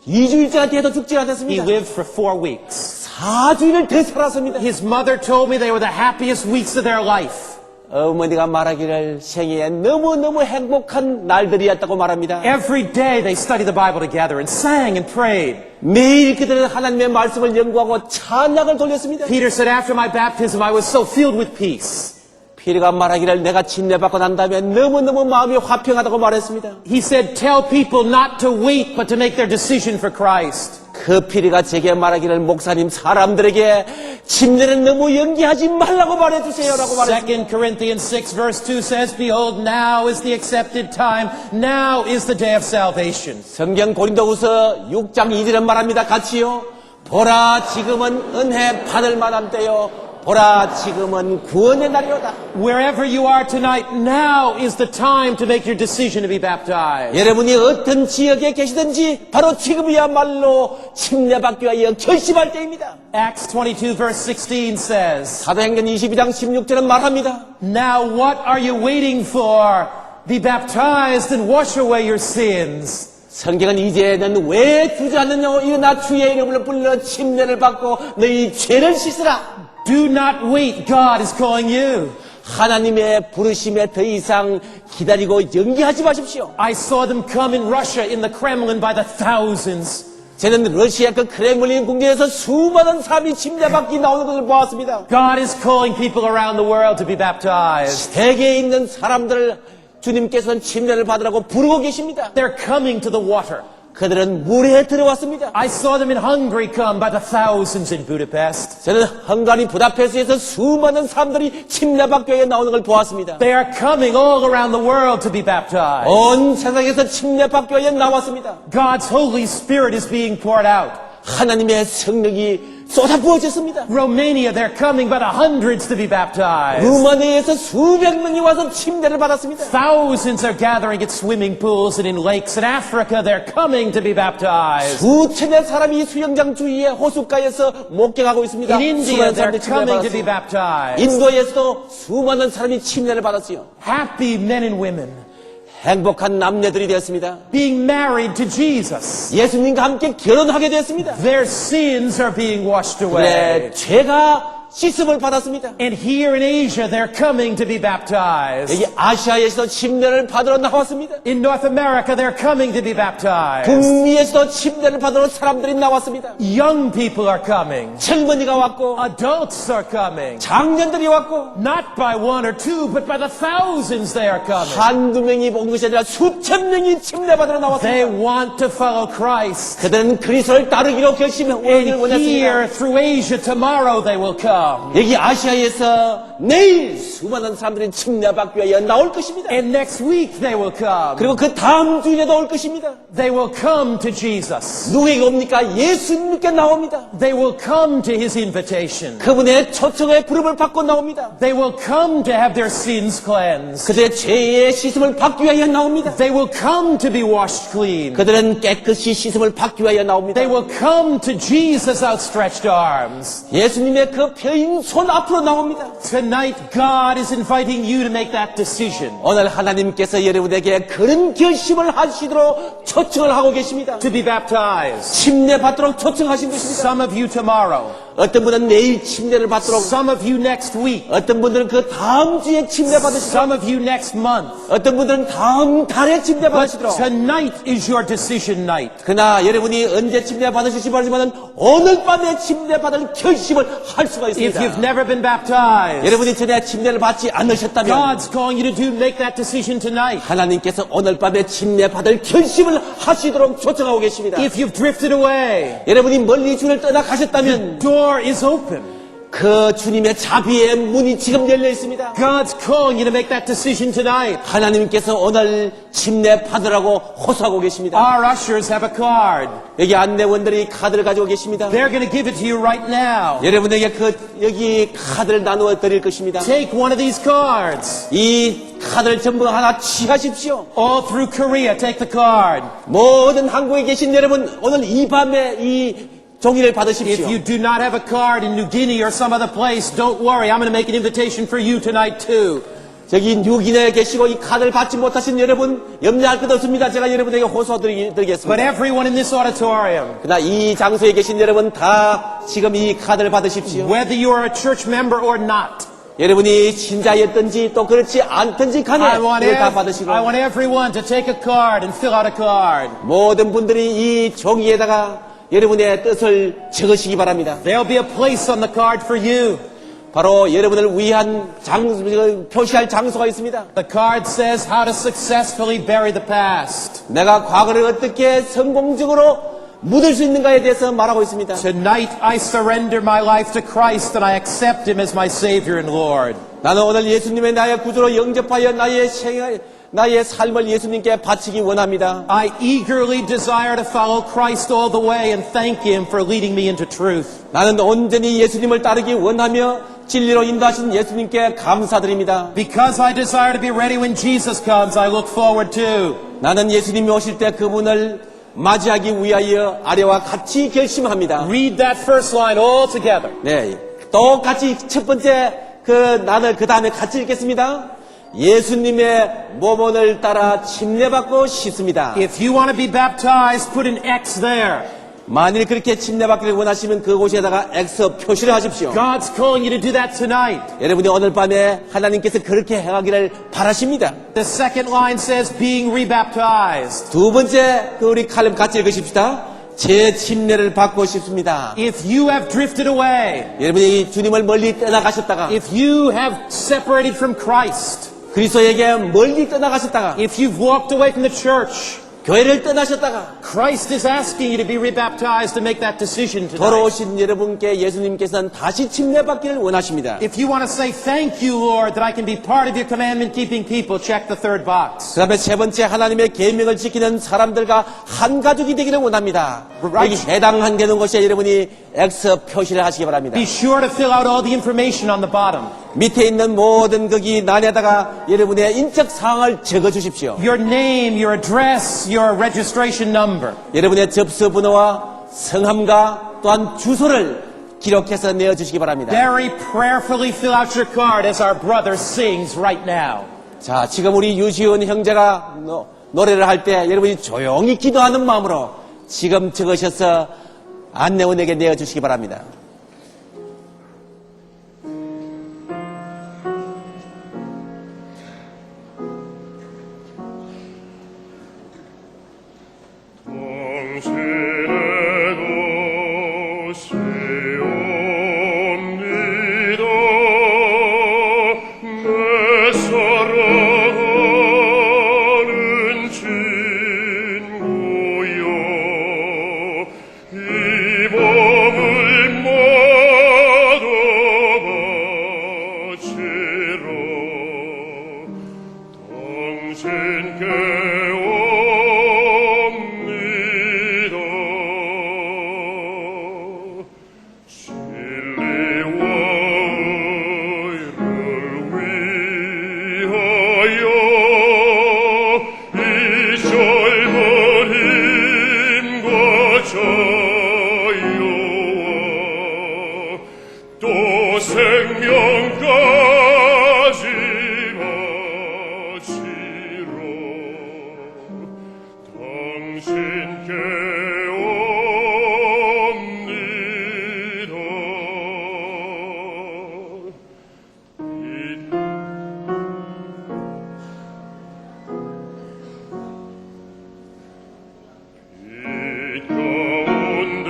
2주일째 뒤에도 죽질 He 않았습니다. lived for 4 weeks. 4주일을 더 살았습니다. His mother told me they were the happiest weeks of their life. 어머니가 말하기를 생애에 너무너무 행복한 날들이었다고 말합니다. Every day they studied the Bible together and sang and prayed. 매일 그들은 하나님의 말씀을 연구하고 찬양을 돌렸습니다. Peter said, after my baptism, I was so filled with peace. 피리가 말하기를 내가 침례받고 난 다음에 너무너무 마음이 화평하다고 말했습니다. He said, tell people not to wait, but to make their decision for Christ. 그 피리가 제게 말하기를 목사님 사람들에게 침례는 너무 연기하지 말라고 말해주세요라고 말했습니다. 2 Corinthians 6 verse 2 says, behold, now is the accepted time. Now is the day of salvation. 성경 고린도후서 6장 2절은 말합니다. 같이요. 보라 지금은 은혜 받을 만한 때요. 보라 지금은 구원의 날이로다. Wherever you are tonight, now is the time to make your decision to be baptized. 여러분이 어떤 지역에 계시든지 바로 지금이야말로 침례받기 위하여 결심할 때입니다. Acts 22 verse 16 says, 사도행전 22장 16절은 말합니다. now what are you waiting for? Be baptized and wash away your sins. 성경은 이제는 왜 주저하느냐 일어나 주의 이름을 불러 침례를 받고 너희 죄를 씻으라. Do not wait. God is calling you. 하나님의 부르심에 더 이상 기다리고 연기하지 마십시오. I saw them come in Russia in the Kremlin by the thousands. 저는 러시아 그 크렘린 궁전에서 수많은 사람이 침례받기 나오는 것을 보았습니다. God is calling people around the world to be baptized. 세계에 있는 사람들을 주님께서는 침례를 받으라고 부르고 계십니다. They're coming to the water. 그들은 물에 들어왔습니다. I saw them in Hungary come by the thousands in Budapest. 저는 헝가리 부다페스트에서 수많은 사람들이 침례받기 위해 나오는 걸 보았습니다. They are coming all around the world to be baptized. 온 세상에서 침례받기 위해 나왔습니다. God's Holy Spirit is being poured out. 하나님의 성령이 쏟아부어졌습니다. Romania, they're coming by the hundreds to be baptized. 루마니아에서 수백 명이 와서 침례를 받았습니다. Thousands are gathering at swimming pools and in lakes. In Africa, they're coming to be baptized. 수천의 사람이 수영장 주위에 호숫가에서 목격하고 있습니다. In India, 수많은 they're 사람들이 침례를 coming to be 받았습니다. baptized. 인도에서도 수많은 사람이 침례를 받았지요. Happy men and women 행복한 남녀들이 되었습니다. being married to Jesus. 예수님과 함께 결혼하게 되었습니다. Their sins are being washed 그래, away. 죄가 씻음을 받았습니다. And here in Asia, they're coming to be baptized. 여기 아시아에서 침례를 받으러 나왔습니다. In North America, they're coming to be baptized. 북미에서 침례를 받으러 사람들이 나왔습니다. Young people are coming. 젊은이가 왔고 Adults are coming. 장년들이 왔고 Not by one or two, but by the thousands they are coming. 한두 명이 온 것이 아니라 수천 명이 침례받으러 They 나왔습니다. want to follow Christ. 그들은 그리스도를 따르기로 결심을 And 원했습니다. here, through Asia, tomorrow they will come. 여기 아시아에서 내일 수많은 사람들이 침례받기 위해 나올 것입니다. And next week they will come. 그리고 그 다음 주에도 올 것입니다. They will come to Jesus. 누구에게 옵니까? 예수님께 나옵니다. They will come to His invitation. 그분의 초청의 부름을 받고 나옵니다. They will come to have their sins cleansed. 그들의 죄의 씻음을 받기 위하여 나옵니다. They will come to be washed clean. 그들은 깨끗이 씻음을 받기 위하여 나옵니다. They will come to Jesus' outstretched arms. 예수님의 그 펴인 손 앞으로 나옵니다. Tonight, God is inviting you to make that decision. 오늘 하나님께서 여러분에게 그런 결심을 하시도록 초청을 하고 계십니다. To be baptized. 침례 받도록 초청하신 것입니다. Some of you tomorrow. 어떤 분은 내일 침례를 받도록, Some of you next week. 어떤 분들은 그 다음 주에 침례 받으시도록, Some of you next month. 어떤 분들은 다음 달에 침례 But 받으시도록. tonight is your decision night. 그러나 여러분이 언제 침례 받으실지 모르지만 오늘 밤에 침례 받을 결심을 할 수가 If 있습니다. you've never been baptized, 여러분이 전에 침례를 받지 않으셨다면 God's calling you to make that decision tonight. 하나님께서 오늘 밤에 침례 받을 결심을 하시도록 초청하고 계십니다. If you've drifted away, 여러분이 멀리 주를 떠나가셨다면 door is open. 그 주님의 자비의 문이 지금 열려 있습니다. God's calling you to make that decision tonight. 하나님께서 오늘 침례 받으라고 호소하고 계십니다. Our ushers have a card. 여기 안내원들이 카드를 가지고 계십니다. They're going to give it to you right now. 여러분에게 여기 카드를 나누어 드릴 것입니다. Take one of these cards. 이 카드를 전부 하나 취하십시오. All through Korea, take the card. 모든 한국에 계신 여러분, 오늘 이 밤에 이 종이를 If 받으십시오. you do not have a card in New Guinea or some other place, don't worry. I'm going to make an invitation for you tonight too. 저기 뉴기네에 계시고 이 카드를 받지 못하신 여러분, 염려할 것 없습니다. 제가 여러분에게 But 호소드리겠습니다. everyone in this auditorium, 그러나 이 장소에 계신 여러분 다 지금 이 카드를 받으십시오. whether you are a church member or not, 여러분이 신자였든지 또 그렇지 않든지 간에 I want 이걸 다 받으시고 everyone to take a card and fill out a card. 모든 분들이 이 종이에다가 여러분의 뜻을 적으시기 바랍니다. There'll be a place on the card for you. 바로 여러분을 위한 표시할 장소가 있습니다. The card says how to successfully bury the past. 내가 과거를 어떻게 성공적으로 묻을 수 있는가에 대해서 말하고 있습니다. Tonight I surrender my life to Christ and I accept Him as my Savior and Lord. 나는 오늘 예수님의 나의 구주로 영접하여 나의 삶을 예수님께 바치기 원합니다. I eagerly desire to follow Christ all the way and thank Him for leading me into truth. 나는 온전히 예수님을 따르기 원하며 진리로 인도하신 예수님께 감사드립니다. Because I desire to be ready when Jesus comes, I look forward to. 나는 예수님이 오실 때 그분을 맞이하기 위하여 아래와 같이 결심합니다. Read that first line all together. 네, 똑같이 첫 번째 나는 그 다음에 같이 읽겠습니다. 예수님의 모본을 따라 침례받고 싶습니다. If you want to be baptized, put an X there. 만일 그렇게 침례받기를 원하시면 그곳에다가 X 표시를 하십시오. God's calling you to do that tonight. 여러분이 오늘 밤에 하나님께서 그렇게 행하기를 바라십니다. The second line says being rebaptized. 두 번째 우리 칼럼 같이 읽으십시다. 제 침례를 받고 싶습니다. If you have drifted away, 여러분이 주님을 멀리 떠나가셨다가 if you have separated from Christ, 그리스도에게 멀리 떠나가셨다가 if you've walked away from the church, 교회를 떠나셨다가 Christ is asking you to be rebaptized to make that decision tonight. 돌아오신 여러분께 예수님께서는 다시 침례받기를 원하십니다. If you want to say thank you, Lord, that I can be part of your commandment-keeping people, check the third box. 그 다음에 세 번째 하나님의 계명을 지키는 사람들과 한 가족이 되기를 원합니다. 여기 해당한 되는 것에 여러분이 X 표시를 하시기 바랍니다. Be sure to fill out all the information on the bottom. 밑에 있는 모든 거기 난에다가 여러분의 인적 사항을 적어 주십시오. Your name, your address, your registration number. 여러분의 접수 번호와 성함과 또한 주소를 기록해서 내어 주시기 바랍니다. Very prayerfully fill out your card as our brother sings right now. 자, 지금 우리 유시원 형제가 노래를 할 때 여러분이 조용히 기도하는 마음으로 지금 적으셔서 안내원에게 내어 주시기 바랍니다. 당신에도 세웁니다. 내 사랑하는 친구여, 이 몸을 마다 바치라. 당신께 또 생명까지 바치러 당신께 옵니다. 빛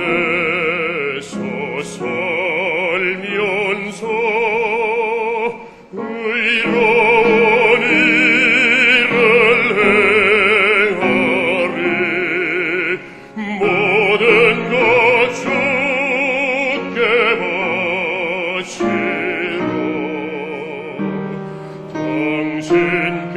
가운데서 살면서 의로운 일을 행하리. 모든 것 주께 바치라. 당신께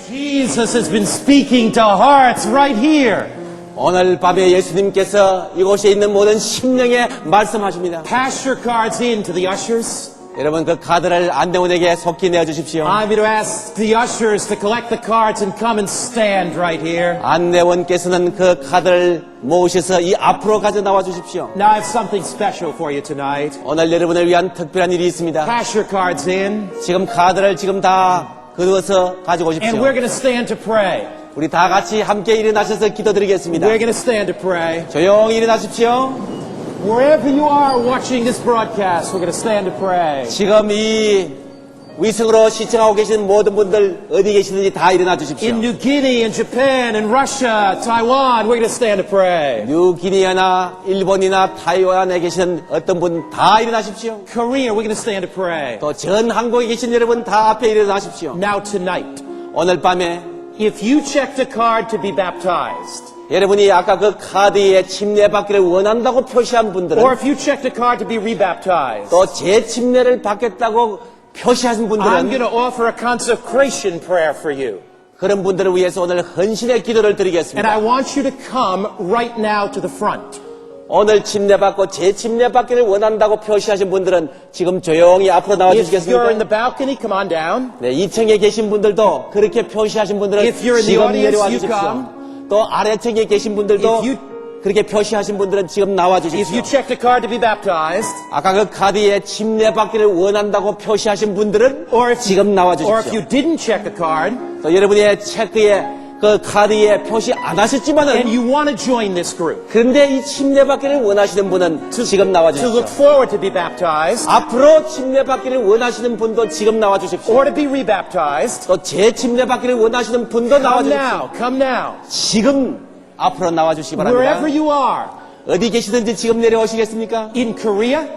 Jesus has been speaking to hearts right here. 오늘 밤에 예수님께서 이곳에 있는 모든 심령에 말씀하십니다. Pass your cards in to the ushers. 여러분 그 카드를 안내원에게 속히 내어 주십시오. I'm going to ask the ushers to collect the cards and come and stand right here. 안내원께서는 그 카드를 모으셔서 이 앞으로 가져 나와 주십시오. Now I have something special for you tonight. 오늘 여러분을 위한 특별한 일이 있습니다. Pass your cards in. 지금 카드를 지금 다 거두어서 가지고 오십시오. And we're going to stand to pray. 우리 다 같이 함께 일어나셔서 기도드리겠습니다. We're going to stand to pray. 조용히 일어나십시오. Wherever you are watching this broadcast, we're going to stand to pray. 지금 이 위성으로 시청하고 계신 모든 분들 어디 계시든지 다 일어나 주십시오. In New Guinea, in Japan, in Russia, Taiwan, we're going to stand to pray. 뉴기니아나 일본이나 타이완에 계신 어떤 분 다 일어나십시오. Korea, we're going to stand to pray. 또 전 한국에 계신 여러분 다 앞에 일어나십시오. Now tonight, 오늘 밤에 if you checked a card to be baptized, 여러분이 아까 그 카드에 침례받기를 원한다고 표시한 분들은 or if you checked a card to be rebaptized, 또 재침례를 받겠다고 표시하신 I'm going 분들은 to offer a consecration prayer for you. 그런 분들을 위해서 오늘 헌신의 기도를 And 드리겠습니다. I want you to come right now to the front. 오늘 침례받고 재침례받기를 원한다고 표시하신 분들은 지금 조용히 앞으로 나와 If you're in 주시겠습니까? the balcony, come on down. 네, 2층에 계신 분들도 그렇게 표시하신 분들은 If you're in the 지금 audience, 내려와 you 주십시오. come. 또 아래층에 계신 분들도 If you- 그렇게 표시하신 분들은 지금 나와 If 주십시오. you checked a card to be baptized, 아까 그 카드에 침례받기를 원한다고 표시하신 분들은 or if 지금 나와 or if you 주십시오. didn't check a card 또 여러분의 체크에 그 카드에 표시 안 and 하셨지만은 you want to join this group 그런데 이 침례받기를 원하시는 분은 지금 나와 to look 주십시오. forward to be baptized 앞으로 침례받기를 원하시는 분도 지금 나와 주십시오. or to be rebaptized, 또 재침례받기를 원하시는 분도 나와 come 주십시오. now, come now. 지금 앞으로 나와 주시기 바랍니다. Wherever you are, 어디 계시든지 지금 내려오시겠습니까? In Korea?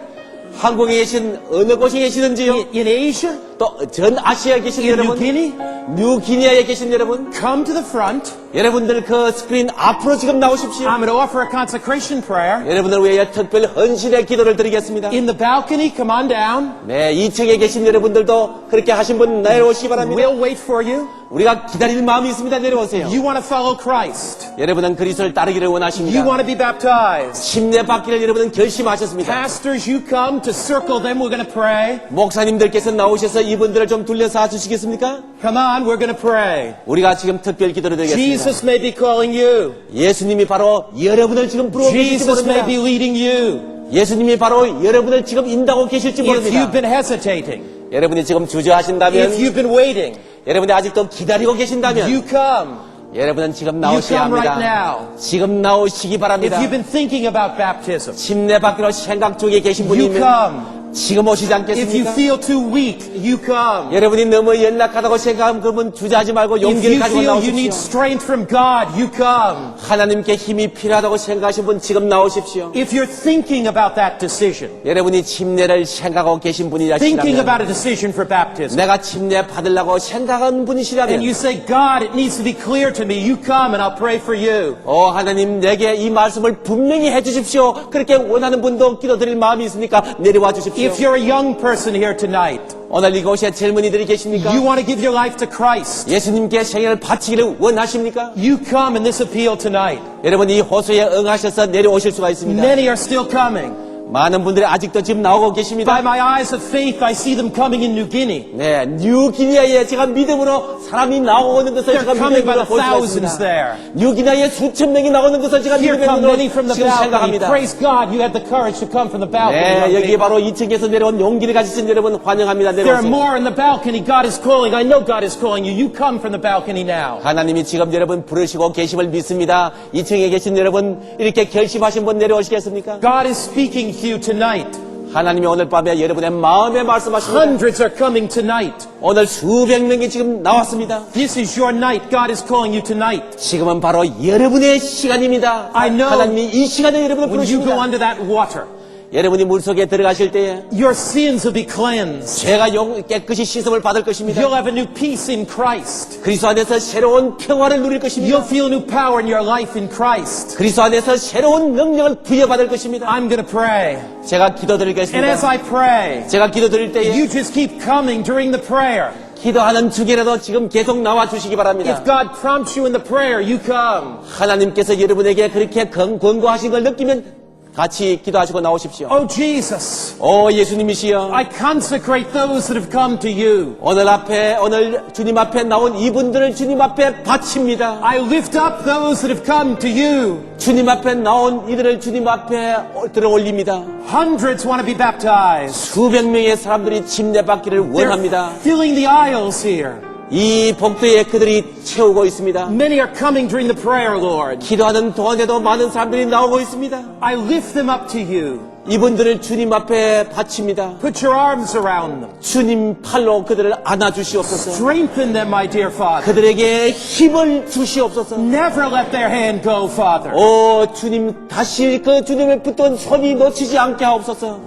한국에 계신 어느 곳에 계시든지요. In Asia? 또 전 아시아에 계신 In New 여러분, Guinea? 뉴기니아에 계신 여러분, Come to the front. 여러분들 그 스크린 앞으로 지금 나오십시오. I'm going to offer a consecration prayer. 여러분을 위해 특별 헌신의 기도를 드리겠습니다. In the balcony, come on down. 네, 2층에 계신 여러분들도 그렇게 하신 분 내려오시기 바랍니다. We'll wait for you. 우리가 기다릴 마음이 있습니다. 내려오세요. You want to follow Christ. 여러분은 그리스도를 따르기를 You 원하십니다. want to be baptized. 침례 받기를 여러분은 결심하셨습니다. Pastors, you come to circle them. We're going to pray. 목사님들께서 나오셔서 이분들을 좀 둘러싸 주시겠습니까? Come on, we're going to pray. 우리가 지금 특별 기도를 드리겠습니다. Jesus may be calling you. 예수님이 바로 여러분을 지금 부르고 계실지 Jesus may 모릅니다. be leading you. 예수님이 바로 여러분을 지금 인도하고 계실지 If you've 모릅니다. been hesitating, 여러분이 지금 주저하신다면, if you've been waiting, 여러분이 아직도 기다리고 계신다면, you come. 여러분은 지금 You 나오셔야 come right 합니다. now. 지금 나오시기 If 바랍니다. you've been thinking about baptism, 침례 받기로 생각 중에 계신 you 분이면 come. 지금 오시지 If you 않겠습니까? feel too weak, you come. 여러분이 너무 연약하다고 생각하면 그러면 주저하지 말고 If 용기를 you 가지고 feel you need 나오십시오. strength from God, you come. 하나님께 힘이 필요하다고 생각하신 분 지금 나오십시오. If you're thinking about that decision, 여러분이 침례를 생각하고 계신 thinking 분이라시다면, about a decision for baptism, 내가 침례 받으려고 생각하는 and 분이시라면, you say, God, it needs to be clear to me, you come and I'll pray for you. 하나님 내게 이 말씀을 분명히 해주십시오. 그렇게 원하는 분도 기도드릴 마음이 있으니까 내려와 주십시오. If you're a young person here tonight, 오늘 이곳에 젊은이들이 계십니까? you want to give your life to Christ, 예수님께 생애를 바치기를 원하십니까? you come in this appeal tonight. 여러분 이 호소에 응하셔서 내려오실 수가 있습니다. Many are still coming. 많은 분들이 아직도 지금 나오고 계십니다. By my eyes of faith, I see them coming in New Guinea. 네, 뉴기니아에 제가 믿음으로 사람이 나오는 것을 They're 제가 coming by 믿음으로 the 볼 수가 thousands 있습니다. there. 뉴기니아에 수천 명이 나오는 것을 제가 Here come 믿음으로 many from the 지금 balcony. 생각합니다. Praise God, you had the courage to come from the balcony. 네, young 여기 people. 바로 2층에서 내려온 용기를 가지신 여러분 환영합니다. There are 내려오세요. more in the balcony. God is calling. I know God is calling you. You come from the balcony now. 하나님이 지금 여러분 부르시고 계심을 믿습니다. 2층에 계신 여러분 이렇게 결심하신 분 내려오시겠습니까? God is speaking to you tonight. 하나님이 오늘 밤에 여러분의 마음에 말씀하십니다. Hundreds are coming tonight. 오늘 수백 명이 지금 나왔습니다. This is your night. God is calling you tonight. 지금은 바로 여러분의 시간입니다. I know. 하나님이 이 시간에 여러분을 When you go 부르십니다. under that water, 여러분이 물속에 들어가실 때에 your sins will be cleansed. 죄가 깨끗이 씻음을 받을 것입니다. You'll have a new peace in Christ. 그리스도 안에서 새로운 평화를 누릴 것입니다. You'll feel new power in your life in Christ. 그리스도 안에서 새로운 능력을 부여받을 것입니다. I'm going to pray. 제가 And as 기도드리겠습니다. I pray, 제가 기도드릴 때에 you just keep coming during the prayer. 기도하는 중이라도 지금 계속 나와 주시기 바랍니다. If God prompts you in the prayer, you come. 하나님께서 여러분에게 그렇게 권고하신 걸 느끼면 같이 기도하시고 나오십시오. Oh, Jesus, 오 예수님이시여, I consecrate those that have come to you. 오늘 주님 앞에 나온 이분들을 주님 앞에 바칩니다. I lift up those that have come to you. 주님 앞에 나온 이들을 주님 앞에 들어 올립니다. Hundreds want to be baptized. 수백 명의 사람들이 침례받기를 원합니다. They're filling the aisles here. 이 복도에 그들이 채우고 있습니다. Many are coming during the prayer, Lord. 기도하는 동안에도 많은 사람들이 나오고 있습니다. I lift them up to you. 이분들을 주님 앞에 바칩니다. Put your arms around them. 주님 팔로 그들을 안아주시옵소서. Strengthen them, my dear Father. 그들에게 힘을 주시옵소서. Never let their hand go, Father. 오 주님, 다시 그 주님을 붙든 손이 놓치지 않게 하옵소서.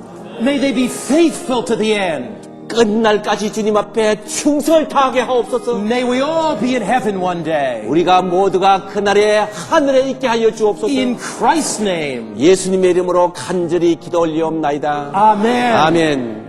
May they be faithful to the end. 끝날까지 주님 앞에 충성을 다하게 하옵소서. May we all be in heaven one day. 우리가 모두가 그날에 하늘에 있게 하여 주옵소서. In Christ's name. 예수님의 이름으로 간절히 기도 올리옵나이다. Amen. 아멘.